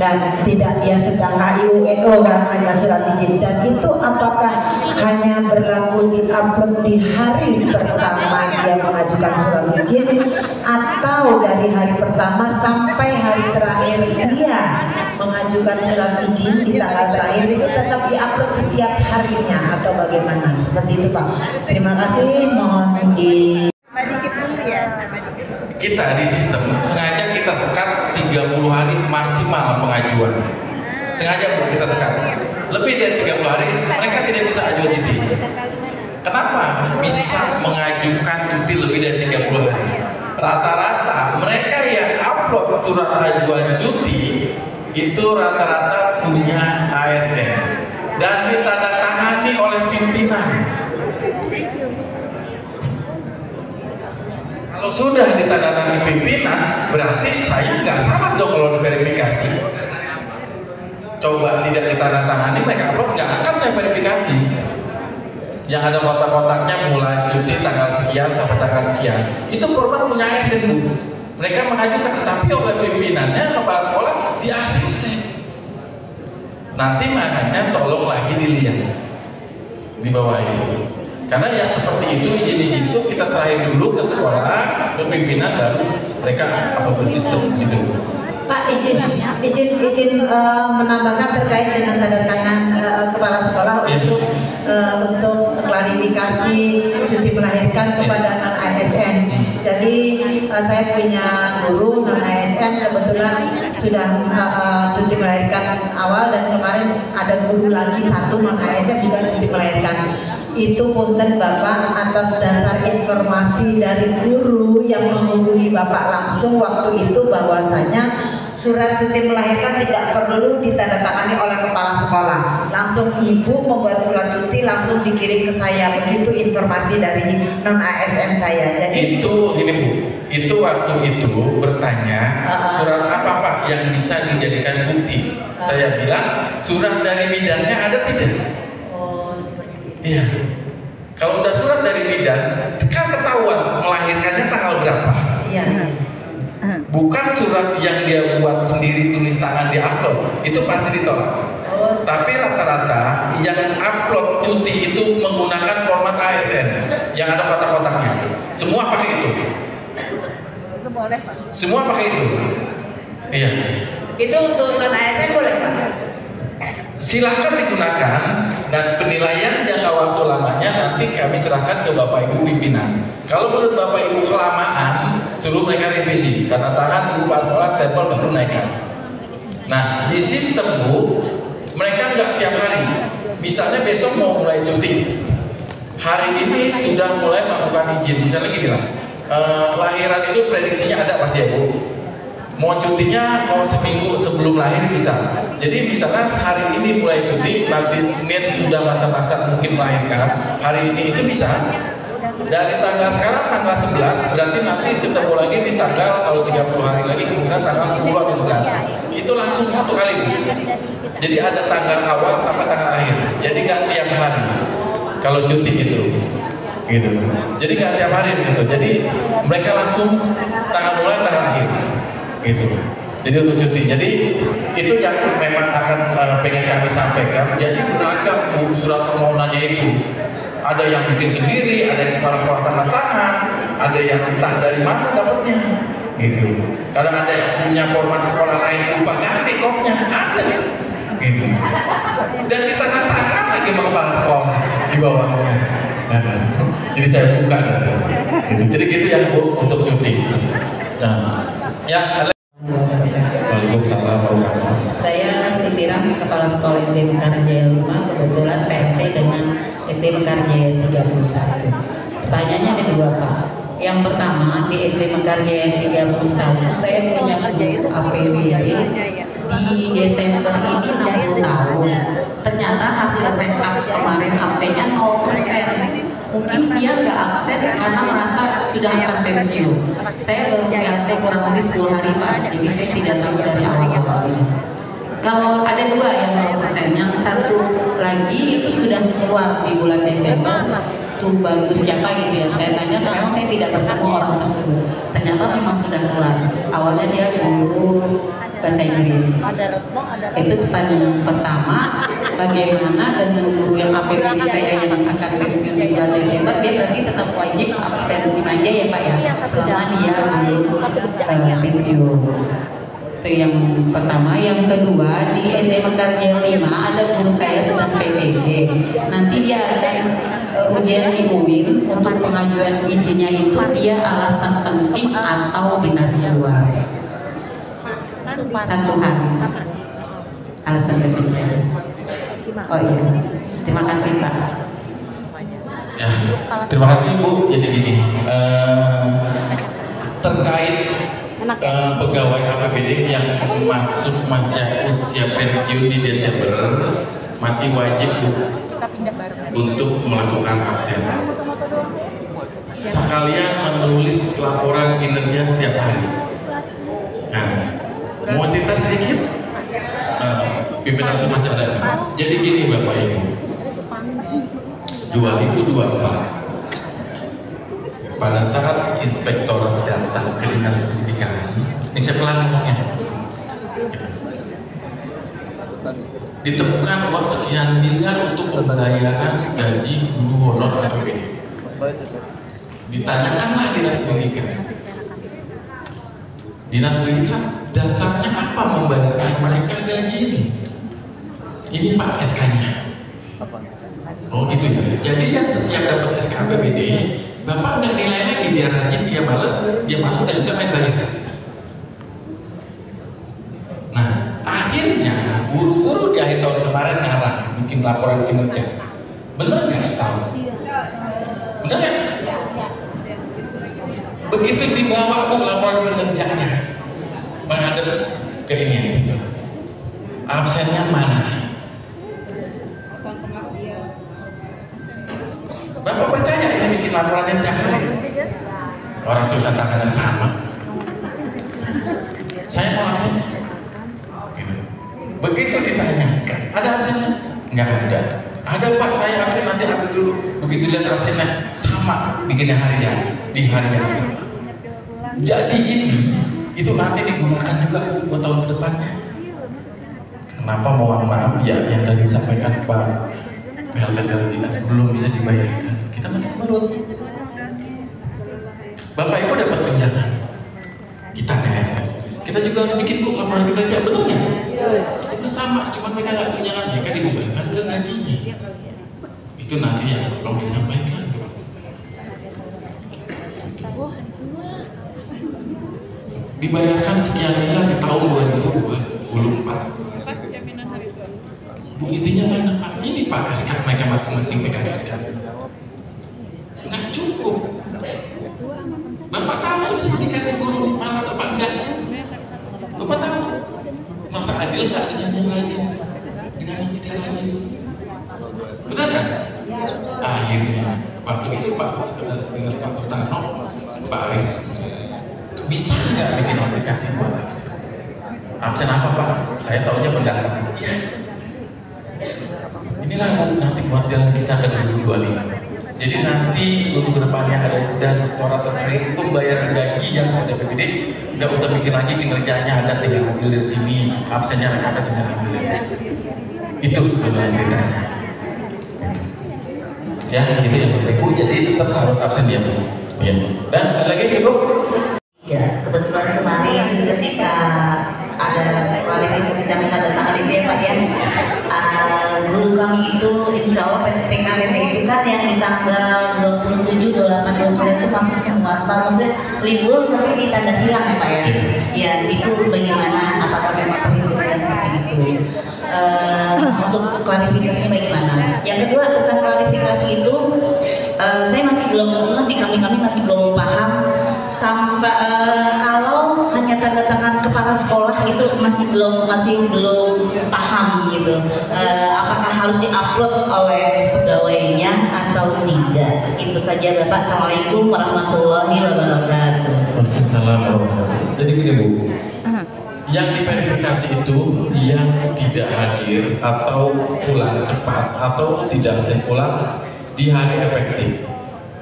dan tidak dia sedang HIUEO kan, hanya surat izin. Dan itu apakah hanya berlaku diupload di hari pertama dia mengajukan surat izin, atau dari hari pertama sampai hari terakhir dia mengajukan surat izin di tanggal terakhir itu tetap diupload setiap harinya, atau bagaimana? Seperti itu Pak. Terima kasih, mohon di kita di sistem sengaja kita sekat 30 hari maksimal pengajuan. Sengaja Bu kita sekat. Lebih dari 30 hari mereka tidak bisa ajuan cuti. Kenapa bisa mengajukan cuti lebih dari 30 hari? Rata-rata mereka yang upload surat ajuan cuti itu rata-rata punya ASN dan ditandatangani oleh pimpinan. Kalau sudah ditandatangani pimpinan, berarti saya nggak salah dong kalau diverifikasi. Coba tidak ditandatangani, mereka upload nggak akan saya verifikasi. Yang ada kotak-kotaknya mulai cuti tanggal sekian sampai tanggal sekian, itu program punya ASN Bu. Mereka mengajukan, tapi oleh pimpinannya kepala sekolah di ACC. Nanti makanya tolong lagi dilihat di bawah itu. Karena yang seperti itu, izin-izin itu kita serahin dulu ke sekolah, ke pimpinan, baru mereka upload sistem gitu. Pak, izin menambahkan terkait dengan tanda tangan kepala sekolah untuk klarifikasi cuti melahirkan kepada non ASN. Jadi saya punya guru non ASN kebetulan sudah cuti melahirkan awal, dan kemarin ada guru lagi satu non ASN juga cuti melahirkan. Itu punten Bapak, atas dasar informasi dari guru yang menghubungi Bapak langsung waktu itu bahwasanya surat cuti melahirkan tidak perlu ditandatangani oleh kepala sekolah, langsung ibu membuat surat cuti langsung dikirim ke saya. Begitu informasi dari non ASN saya. Jadi itu ini Bu, itu waktu itu bertanya surat apa Pak yang bisa dijadikan bukti. Saya bilang surat dari bidannya ada tidak? Iya. Kalau udah surat dari bidan, kan ketahuan melahirkannya tanggal berapa. Iya. Bukan surat yang dia buat sendiri tulis tangan di upload, itu pasti ditolak. Tapi rata-rata yang upload cuti itu menggunakan format ASN yang ada kotak-kotaknya. Semua pakai itu. Itu boleh Pak. Semua pakai itu. Iya. itu untuk non ASN boleh Pak? Silahkan digunakan, dan penilaian jangka waktu lamanya nanti kami serahkan ke Bapak Ibu pimpinan. Kalau menurut Bapak Ibu kelamaan, suruh mereka revisi, tanda tangan ibu kepala sekolah, stempel, baru naikkan. Nah di sistem Bu, mereka nggak tiap hari. Misalnya besok mau mulai cuti, hari ini sudah mulai melakukan izin. Misalnya gini lah, lahiran itu prediksinya ada pasti ya Bu. Mau cutinya mau seminggu sebelum lahir bisa. Jadi misalkan hari ini mulai cuti, nanti Senin sudah masa-masa mungkin melahirkan, hari ini itu bisa. Dari tanggal sekarang tanggal 11, berarti nanti ketemu lagi di tanggal, kalau 30 hari lagi kemungkinan tanggal 10 atau 11. Itu langsung satu kali Bu. Jadi ada tanggal awal sampai tanggal akhir. Jadi nggak tiap hari kalau cuti itu. Gitu. Jadi nggak tiap hari gitu. Jadi mereka langsung tanggal mulai tanggal akhir. Gitu. Jadi untuk cuti. Jadi itu yang memang akan pengen kami sampaikan. Jadi beragam surat permohonannya itu. Ada yang bikin sendiri, ada yang kepala sekolah tanda tangan, ada yang entah dari mana dapatnya. Gitu. Kadang ada yang punya format sekolah lain lupa ganti kopnya, ada. Gitu. Dan kita tangan lagi sama kepala sekolah di bawahnya. Jadi saya buka gitu. Jadi gitu ya Bu untuk cuti. Nah, ya. Waalaikumsalam warahmatullahi. Saya Sutiram, Kepala Sekolah SD Mekar Jaya 5, kebetulan PRT dengan SD Mekar Jaya 31. Pertanyaannya ada dua Pak. Yang pertama di SD Mekarjaya 31 saya punya guru APWD di Desember ini 60 tahun. Ternyata hasil rekap kemarin absennya 0%. Mungkin dia nggak absen karena merasa sudah akan pensiun. Saya baru PLT kurang lebih 10 hari Pak, jadi saya tidak tahu dari awal-awal ini. Kalau ada 2 yang 0%, yang satu lagi itu sudah keluar di bulan Desember. Tuh bagus siapa gitu ya, saya tanya, sekarang saya tidak bertemu orang tersebut. Ternyata memang sudah keluar. Awalnya dia guru bahasa Inggris. Itu pertanyaan pertama, bagaimana dengan guru yang APWD saya yang akan pensiun di bulan Desember, dia berarti tetap wajib absensi aja ya Pak ya, selama dia belum pensiun. Itu yang pertama. Yang kedua, di SD Mekarjaya 5 ada guru saya sedang PBG. Nanti dia akan ujian di UIN. Untuk pengajuan izinnya itu dia alasan penting atau dinas luar. 1 hari. Alasan penting saja. Oh iya. Terima kasih Pak. Ya, terima kasih Bu. Jadi gini, terkait pegawai APBD yang masuk usia pensiun di Desember masih wajib Bu untuk melakukan absen. Sekalian menulis laporan kinerja setiap hari. Nah, mau cerita sedikit? Pimpinan saya masih ada kan? Jadi gini Bapak Ibu, 2024 pada saat inspektor datang ke dinas pendidikan, ini saya pelan ngomongnya, ditemukan uang sekian miliar untuk pembayaran gaji guru honor APBD. Ditanyakanlah dinas pendidikan, dasarnya apa membayarkan mereka gaji ini? Ini Pak SK-nya. Oh gitu ya. Jadi yang setiap dapat SK APBD, Bapak nggak nilai lagi, dia rajin, dia males, dia masuk dan nggak main bayar. Nah, akhirnya guru-guru di akhir tahun kemarin ngarang bikin laporan kinerja. Bener nggak setahun? Bener ya? Begitu dibawa Bu laporan kinerjanya menghadap ke ini gitu. Absennya mana? Bapak percaya ini bikin laporannya tiap hari? Orang tulisan tangannya sama. Saya mau absen. Gitu. Begitu ditanyakan, ada absennya? Nggak ada. Ada Pak, saya absen, nanti ambil dulu. Begitu lihat absennya sama, bikinnya harian di hari yang sama. Jadi ini itu nanti digunakan juga buat tahun ke depannya. Kenapa mohon maaf ya yang tadi disampaikan Pak PLT sekali dinas belum bisa dibayarkan, kita masih kemelut. Bapak Ibu dapat tunjangan, kita ASN, kita juga harus bikin Bu laporan kinerja, betul nggak? Sama, cuman mereka nggak tunjangan, mereka dibebankan ke gajinya. Itu nanti yang tolong disampaikan. Dibayarkan sekian miliar di tahun 2024. Bu, intinya mana Pak? Ini Pak SK, mereka masing-masing pegang SK. Nggak cukup. Bapak tahu ini pendidikan guru malas apa enggak? Bapak tahu? Masa adil nggak dengan yang rajin? Dengan yang tidak rajin? Benar kan? Akhirnya, waktu itu Pak Sekretaris Pak Turtano, Pak Ari, bisa nggak bikin aplikasi buat absen? Absen apa Pak? Saya taunya pendataan. Iya. Inilah nanti buat jalan kita ke 2025. Jadi nanti untuk kedepannya ada dan orang terkait pembayaran gaji yang seperti APBD, nggak usah bikin lagi kinerjanya ada tinggal ambil dari sini, absennya ada tinggal ambil dari sini. Itu sebenarnya ceritanya. Ya, itu yang Bapak Ibu. Jadi tetap harus absen ya Bu. Ya. Dan ada lagi cukup? Ya, kebetulan kemarin ketika ada kualifikasi dan tanda tangan itu ya Pak ya, guru kami itu insya Allah PKWT itu kan yang di tanggal 27, 28, 29 itu masuk semua. Pak, maksudnya libur tapi di tanda silang ya Pak ya. Ya itu bagaimana? Apakah memang perhitungannya seperti itu? Untuk klarifikasinya bagaimana? Yang kedua tentang klarifikasi itu Saya masih belum ngerti, kami masih belum paham sampai kalau hanya tanda tangan kepala sekolah itu masih belum paham gitu. Apakah harus diupload oleh pegawainya atau tidak? Itu saja Bapak. Assalamualaikum warahmatullahi wabarakatuh. Waalaikumsalam. Jadi gini Bu, yang diverifikasi itu yang tidak hadir atau pulang cepat atau tidak bisa pulang di hari efektif.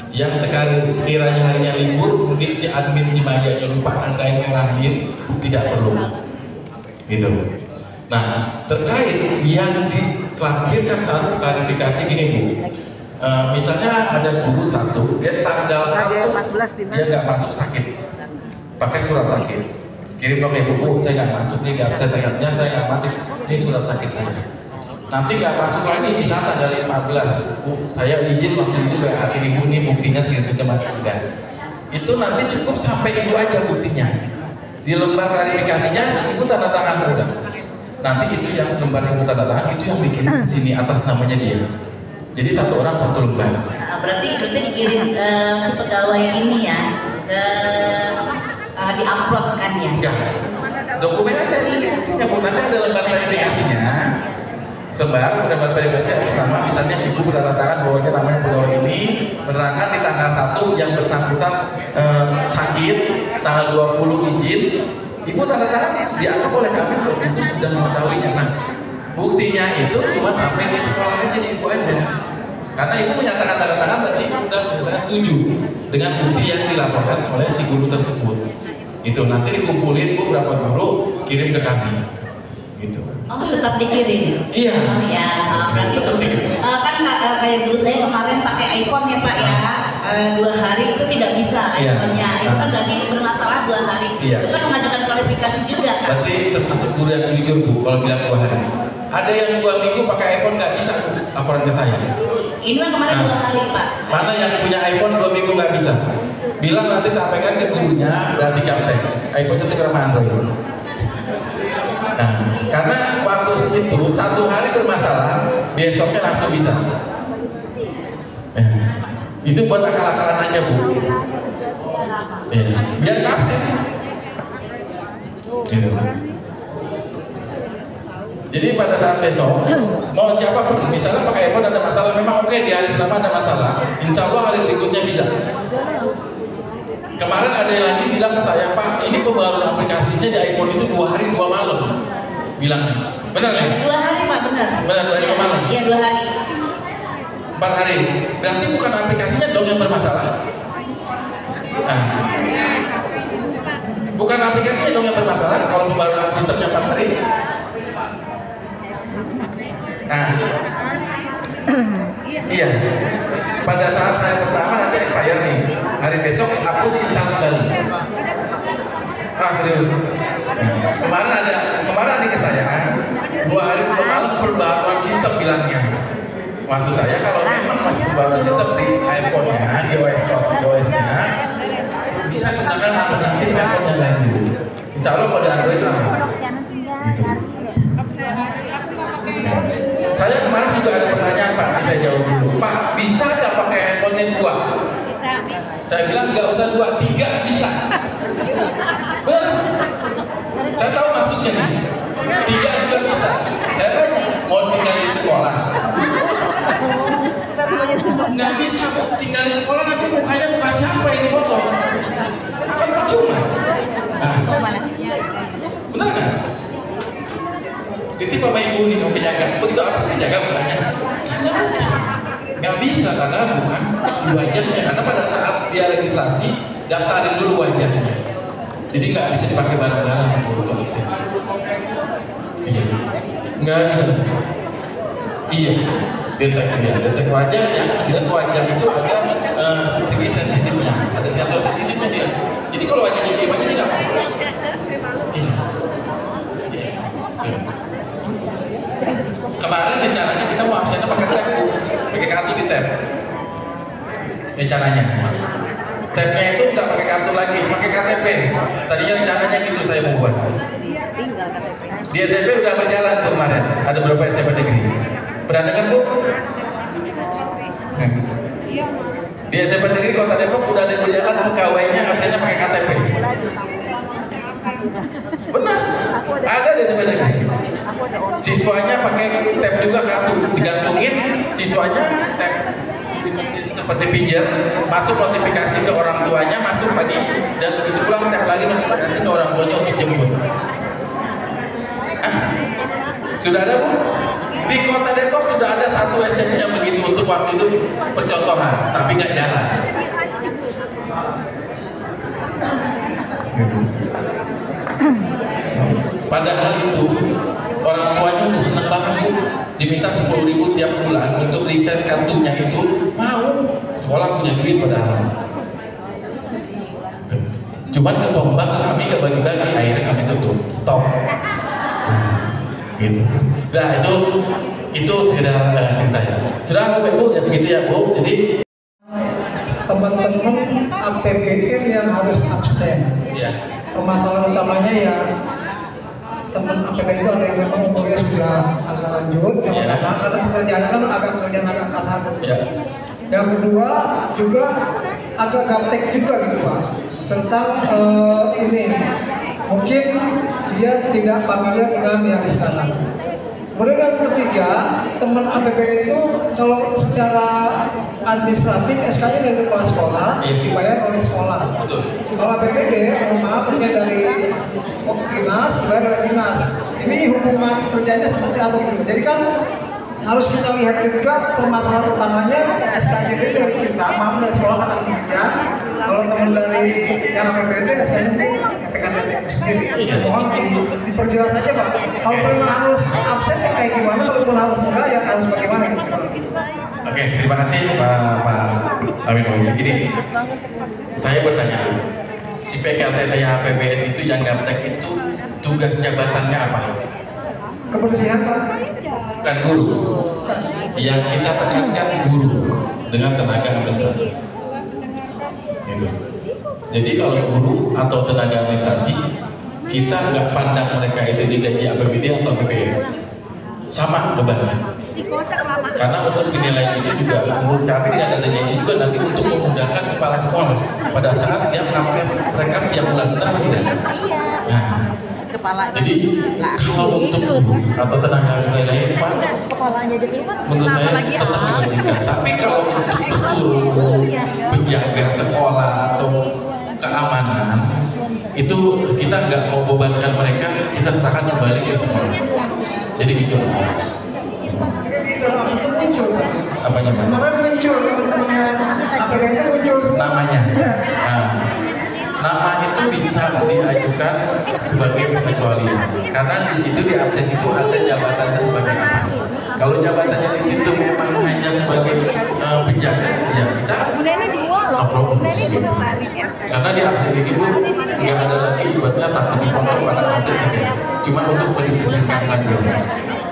Yang sekiranya harinya libur, mungkin si admin si magianya lupa nanggain ngerahin, tidak perlu. Gitu. Nah, terkait yang dilahirkan saat klarifikasi gini Bu. Misalnya ada guru satu, dia tanggal 1 dia nggak masuk sakit, pakai surat sakit, kirim dong ya Bu, saya nggak masuk nih, nggak bisa terlihatnya, saya nggak masuk, ini surat sakit saya. Nanti nggak masuk lagi, bisa tanggal 15, Bu, saya izin waktu itu ke akhir ibu, ini buktinya screenshotnya masih ada. Itu nanti cukup sampai ibu aja buktinya. Di lembar klarifikasinya ibu tanda tangan udah. Nanti itu yang selembar ibu tanda tangan itu yang dikirim ke sini atas namanya dia. Jadi satu orang satu lembar. Berarti dikirim si pegawai ini ya ke diupload kan ya? Enggak. Dokumen aja ini buktinya Bu, nanti ada lembar klarifikasinya. Sebar lembar verifikasi atas nama, misalnya ibu bertanda tangan bahwa namanya pegawai ini menerangkan di tanggal 1 yang bersangkutan sakit, tanggal 20 izin, ibu tanda tangan dianggap oleh kami bahwa ibu sudah mengetahuinya. Nah, buktinya itu cuma sampai di sekolah aja, di ibu aja. Karena ibu menyatakan tanda tangan berarti ibu sudah menyatakan setuju dengan bukti yang dilaporkan oleh si guru tersebut. Itu nanti dikumpulin Bu berapa guru, kirim ke kami. Gitu. Oh, tetap dikirim? Iya. Oh, ya, berarti tetap dikirim. Kan kayak guru saya kemarin pakai iPhone ya Pak ya, 2 hari itu tidak bisa iPhone-nya. Itu kan berarti bermasalah 2 hari. Iya. Itu kan mengajukan klarifikasi juga kan? Berarti termasuk guru yang jujur Bu, kalau bilang 2 hari. Ada yang 2 minggu pakai iPhone nggak bisa laporan ke saya. Ini kan kemarin 2 hari Pak. Mana yang punya iPhone 2 minggu nggak bisa? Bilang nanti sampaikan ke gurunya, berarti kapten. iPhone itu sama Android. Nah, karena waktu itu 1 hari bermasalah, besoknya langsung bisa. Itu buat akal-akalan aja Bu. Biar absen. Gitu. Jadi pada saat besok, mau siapapun, misalnya pakai iPhone ada masalah, memang oke di hari pertama ada masalah, insya Allah hari berikutnya bisa. Kemarin ada yang lagi bilang ke saya, Pak, ini pembaruan aplikasinya di iPhone itu 2 hari 2 malam. Bilangnya, benar nggak? 2 hari Pak, benar. Benar 2 hari 2 malam. Iya 2 hari. 4 hari. Berarti bukan aplikasinya dong yang bermasalah. Nah, bukan aplikasinya dong yang bermasalah kalau pembaruan sistemnya 4 hari. Nah, iya. Pada saat hari pertama nanti expire nih. Hari besok hapus install kembali. Serius. Kemarin ada ke saya 2 hari 2 malam perbaruan sistem bilangnya. Maksud saya kalau memang masih perbaruan sistem di iPhone-nya, di OS-nya bisa gunakan alternatif iPhone yang lain dulu. Insya Allah pada Android lah. Gitu. Saya kemarin juga ada pertanyaan Pak, saya jawab dulu. Pak, bisa nggak pakai handphonenya 2? Saya bilang nggak usah 2, 3 bisa. Benar? Saya tahu maksudnya nih. 3 juga bisa. Saya tanya, mau tinggal di sekolah? Nggak bisa Bu, tinggal di sekolah nanti mukanya muka siapa ini foto? Kan percuma. Nah, benar nggak? Titip sama ibu nih mau penjaga, begitu harus penjaga mukanya. Karena nggak bisa karena bukan si wajahnya. Karena pada saat dia legislasi daftarin dulu wajahnya. Jadi nggak bisa dipakai barang-barang untuk absen. Iya, nggak bisa. Iya, detek wajahnya. Kita wajah itu ada segi sensitifnya, ada sensor sensitifnya dia. Jadi kalau wajahnya diem aja tidak apa-apa. Iya. Kemarin rencananya kita mau absennya pakai tab Bu, pakai kartu di tab. Rencananya. Tabnya itu nggak pakai kartu lagi, pakai KTP. Tadinya rencananya gitu saya mau buat. Di SMP udah berjalan tuh kemarin. Ada beberapa SMP negeri. Pernah dengar Bu? Di SMP Negeri Kota Depok udah ada yang berjalan pegawainya absennya pakai KTP. Benar, ada di SMP Negeri. Siswanya pakai tab juga, kartu digantungin, siswanya tab di mesin seperti pinjer, masuk notifikasi ke orang tuanya, masuk pagi, dan begitu pulang tab lagi notifikasi ke orang tuanya untuk jemput. Sudah ada, Bu? Di Kota Depok sudah ada satu SMP yang begitu untuk waktu itu percontohan, tapi nggak jalan. Padahal itu orang tuanya udah seneng banget, Bu, diminta 10.000 tiap bulan untuk recharge kartunya itu, mau sekolah punya duit padahal. Cuman ke bank kami nggak bagi-bagi, akhirnya kami tutup, stop. Gitu. Nah itu sekedar ceritanya. Sudah, Bu, ya begitu ya, Bu. Jadi teman-teman APBN yang harus absen. ya. Permasalahan utamanya ya teman APBN itu ada yang memang umurnya sudah agak lanjut, yang Ya. pertama karena pekerjaan kan pekerjaan agak kasar. Ya. Yang kedua juga agak gaptek juga gitu Pak, tentang ini mungkin dia tidak familiar dengan yang sekarang. Kemudian yang ketiga, teman APBN itu kalau secara administratif SK-nya dari kepala sekolah dibayar oleh sekolah. Betul. Kalau APBD, mohon maaf, SK dari dinas, dibayar oleh dinas. Ini hubungan kerjanya seperti apa gitu. Jadi kan harus kita lihat juga permasalahan utamanya SKJD dari kita, maaf dari sekolah kata pendidikan. Kalau teman dari yang APBD SK-nya mungkin PKDT itu sendiri. Mohon diperjelas saja Pak. Kalau memang harus absen ya kayak gimana, kalau pun harus enggak ya harus bagaimana gitu. Oke, terima kasih Pak Amin. Gini, saya bertanya, si PKTT APBN itu yang gaptek itu tugas jabatannya apa? Kebersihan Pak. Bukan guru. Yang kita tekankan guru dengan tenaga administrasi. Gitu. Jadi kalau guru atau tenaga administrasi, kita nggak pandang mereka itu digaji APBD atau APBN, sama bebannya. Karena untuk penilaian itu juga menurut kami dengan adanya ini juga nanti untuk memudahkan kepala sekolah pada saat dia melakukan rekap tiap bulan, benar atau tidak? Nah, jadi kalau untuk guru atau tenaga lain Pak, menurut saya tetap diwajibkan. Tapi kalau untuk pesuruh, penjaga sekolah atau keamanan, itu kita nggak mau bebankan mereka, kita serahkan kembali ke sekolah. Jadi gitu. Jadi dalam itu muncul. Apanya Pak? Kemarin muncul teman-temannya APBN kan muncul semua. Namanya. Nah, nama itu bisa diajukan sebagai pengecualian karena di situ di absen itu ada jabatannya sebagai apa. Kalau jabatannya di situ memang hanya sebagai penjaga, ya kita no problem. Karena di absen ini Bu nggak ada lagi ibaratnya takut dipotong pada absen ini, cuma untuk mendisiplinkan saja.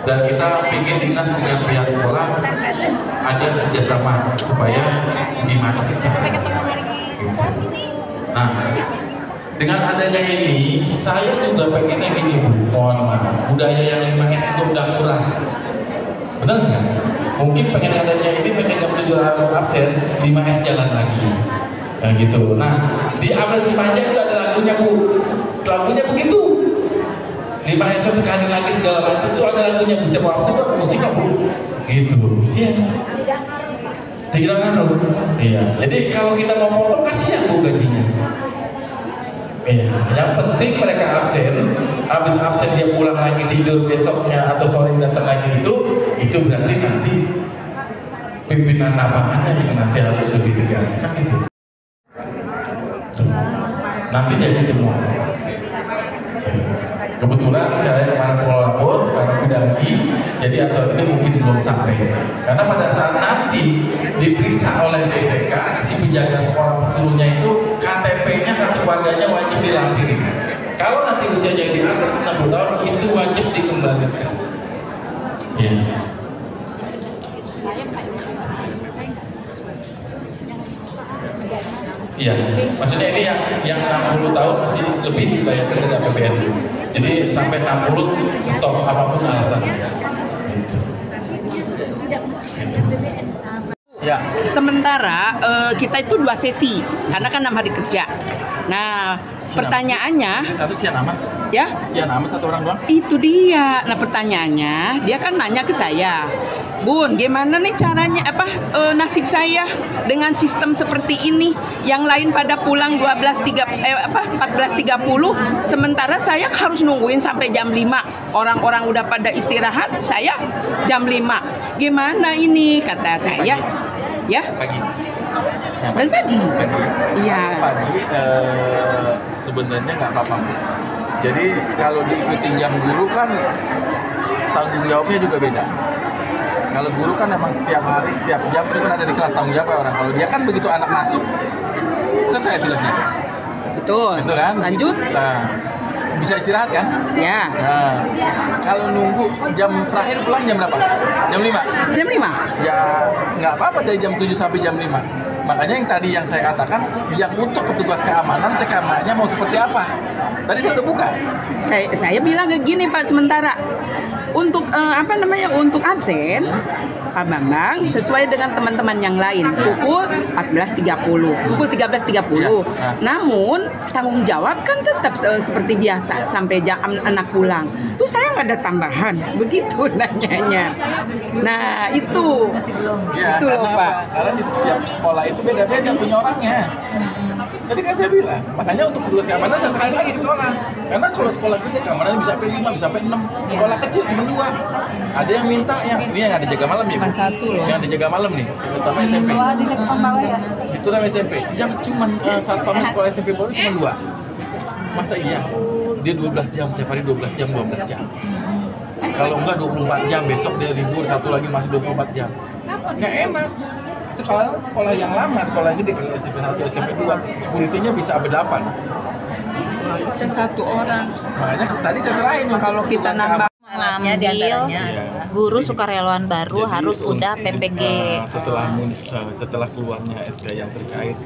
Dan kita ingin dinas dengan pihak sekolah ada kerjasama supaya gimana sih caranya. Gitu. Nah, dengan adanya ini, saya juga pengen yang ini Bu, mohon maaf, budaya yang 5S itu udah kurang. Benar nggak? Mungkin pengen adanya ini, pengen jam 7 absen, 5S jalan lagi. Nah, gitu. Nah, di aplikasi panjang udah ada lagunya Bu. Lagunya begitu. 5S sekali lagi segala macam itu ada lagunya, bisa mau absen itu musiknya Bu. Gitu. Iya. Tidak ngaruh. Iya. Jadi kalau kita mau potong kasihan Bu gajinya. Iya. Yang penting mereka absen, habis absen dia pulang lagi tidur besoknya atau sore datang lagi itu berarti nanti pimpinan lapangannya yang nanti harus lebih tegas kan gitu. Nanti jadi semua. Kebetulan saya kemarin pengelola bos, sekarang tidak lagi, jadi atau ini mungkin belum sampai. Karena pada saat nanti diperiksa oleh BPK, si penjaga sekolah pesuruhnya itu KTP-nya, kartu keluarganya wajib dilampirin. Kalau nanti usianya di atas 60 tahun, itu wajib dikembalikan. Ya. Iya, maksudnya ini yang 60 tahun masih lebih dibayarkan dari APBN. Jadi sampai 60 stop apapun alasannya. Gitu. Ya. Sementara kita itu 2 sesi, karena kan 6 hari kerja. Nah, pertanyaannya, Ini satu Sian Amat. ya, Sian Amat satu orang doang. itu dia. Nah, pertanyaannya, dia kan nanya ke saya, Bun, gimana nih caranya nasib saya dengan sistem seperti ini? Yang lain pada pulang 14.30, sementara saya harus nungguin sampai jam 5. Orang-orang udah pada istirahat, saya jam 5. Gimana ini? Kata saya. Ya, Pagi. dan pagi. Pagi. Iya. Pagi sebenarnya nggak apa-apa, Bu. Jadi kalau diikutin jam guru kan tanggung jawabnya juga beda. Kalau guru kan emang setiap hari, setiap jam itu kan ada di kelas tanggung jawab orang. Kalau dia kan begitu anak masuk, selesai tugasnya. Betul. Betul kan? Lanjut. Nah, bisa istirahat kan? Ya. Nah, kalau nunggu jam terakhir pulang jam berapa? Jam 5? Jam 5. Ya nggak apa-apa dari jam 7 sampai jam 5. Makanya yang tadi yang saya katakan, yang untuk petugas keamanan, kamarnya mau seperti apa? Tadi saya udah buka. Saya bilang kayak gini Pak, sementara untuk untuk absen Pak Bambang sesuai dengan teman-teman yang lain pukul 14.30, pukul 13.30. Ya. Namun tanggung jawab kan tetap seperti biasa sampai jam anak pulang. Tuh saya nggak ada tambahan, begitu nanyanya. Nah itu, Ya, itu loh karena Pak. apa? Karena di setiap sekolah itu beda-beda punya orangnya. Tadi kan saya bilang, makanya untuk petugas keamanan saya serahin lagi ke sekolah. Karena kalau sekolah gede keamanannya bisa sampai 5, bisa sampai 6. Sekolah kecil cuma 2. Ada yang minta ini yang ada jaga malam ya. Cuma Bu? 1 loh. Yang ada jaga malam nih, terutama SMP. Di depan bawah ya. Itu kan SMP. Yang cuma satpam sekolah SMP baru cuma 2. Masa iya? Dia 12 jam, tiap hari 12 jam, 12 jam. Kalau enggak 24 jam, besok dia libur, satu lagi masih 24 jam. Nggak enak. Sekolah yang lama, sekolah yang gede kayak SMP 1, SMP 2, security-nya bisa sampai 8. Ada 1 orang. Makanya tadi saya serahin Kalau kita nambah Mengambil guru sukarelawan baru Jadi, harus udah untuk, PPG. setelah keluarnya SK yang terkait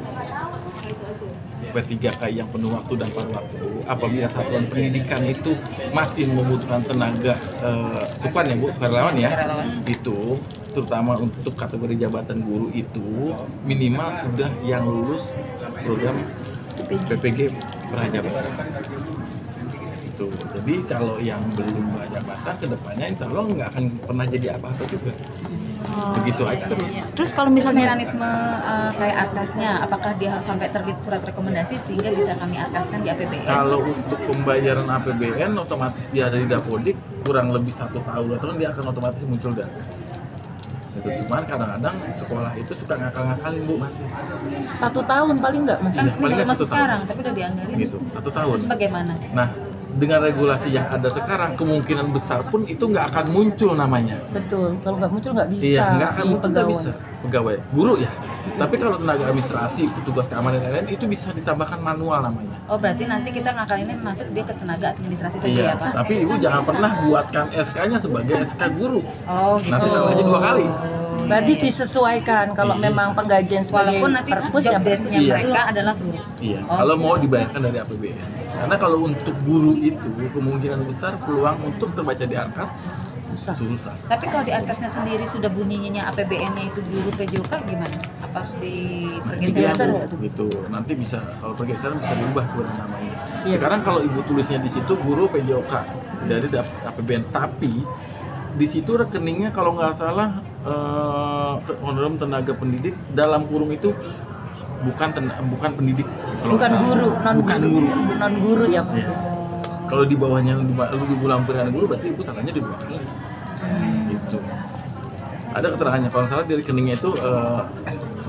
P3K yang penuh waktu dan paruh waktu, apabila satuan pendidikan itu masih membutuhkan tenaga sukarelawan ya Bu, sukarelawan ya, itu terutama untuk kategori jabatan guru itu minimal sudah yang lulus program PPG prajabatan. Itu. Jadi kalau yang belum prajabatan kedepannya insya Allah nggak akan pernah jadi apa-apa juga. Begitu aja terus. Terus kalau misalnya Mekanisme kayak atasnya, apakah dia harus sampai terbit surat rekomendasi sehingga bisa kami ataskan di APBN? Kalau untuk pembayaran APBN otomatis dia ada di Dapodik kurang lebih 1 tahun atau dia akan otomatis muncul di atas. Itu cuman kadang-kadang sekolah itu suka ngakal-ngakalin Bu masih. 1 tahun paling nggak Mas? Kan Iya, paling udah nggak masuk 1 tahun. sekarang, tapi udah dianggarin. Gitu, 1 tahun. Terus bagaimana? Nah, dengan regulasi yang ada sekarang kemungkinan besar pun itu nggak akan muncul namanya. Betul, kalau nggak muncul nggak bisa. Iya, nggak akan di muncul, nggak pegawai. bisa pegawai guru ya. Tapi kalau tenaga administrasi, petugas keamanan dan lain-lain itu bisa ditambahkan manual namanya. Oh berarti nanti kita ngakalinnya masuk dia ke tenaga administrasi saja Iya, ya Pak? tapi ibu jangan pernah buatkan SK-nya sebagai SK guru. Oh gitu. Nanti salahnya 2 kali. Berarti disesuaikan kalau Iya. memang penggajian sebagai Walaupun nanti perpus job ya desk-nya Iya. mereka adalah guru. Iya, Oh. kalau mau dibayarkan dari APBN. Karena kalau untuk guru itu kemungkinan besar peluang untuk terbaca di Arkas susah. Tapi kalau di Arkasnya sendiri sudah bunyinya APBN-nya itu guru PJOK gimana? Apa harus Digeser dipergeser? nggak tuh? Gitu. Nanti bisa kalau pergeseran bisa diubah sebenarnya namanya. Iya. Sekarang kalau ibu tulisnya di situ guru PJOK dari APBN, tapi di situ rekeningnya kalau nggak salah honorer tenaga pendidik dalam kurung itu bukan pendidik. Kalau bukan nggak salah. guru, Bukan guru. non guru ya Mas. Iya. Kalau di bawahnya lu lampiran guru berarti ibu salahnya di 2 kali. Gitu. Ada keterangannya kalau nggak salah di rekeningnya itu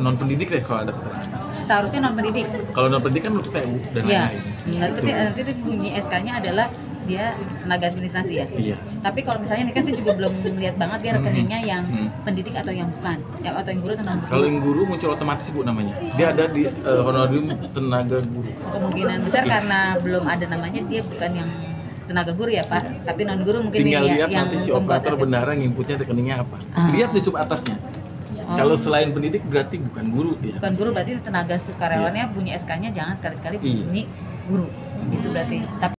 non pendidik deh kalau ada keterangannya. Seharusnya non pendidik. Kalau non pendidik kan untuk TU dan Iya. lain-lain. Nanti itu bunyi SK-nya adalah dia tenaga administrasi ya. Iya. Tapi kalau misalnya ini kan saya juga belum lihat banget dia rekeningnya yang pendidik atau yang bukan, ya atau yang guru atau non guru. Kalau yang guru muncul otomatis Bu namanya. Dia ada di honorarium tenaga guru. Kemungkinan besar karena belum ada namanya dia bukan yang tenaga guru ya Pak, tapi non guru mungkin Tinggal ini lihat yang nanti si pembuat operator bendara nginputnya rekeningnya apa. Lihat di sub atasnya. Oh. Kalau selain pendidik berarti bukan guru dia. Bukan guru berarti tenaga sukarelawannya punya SK-nya jangan sekali-sekali Iya. bunyi guru. Gitu berarti. Tapi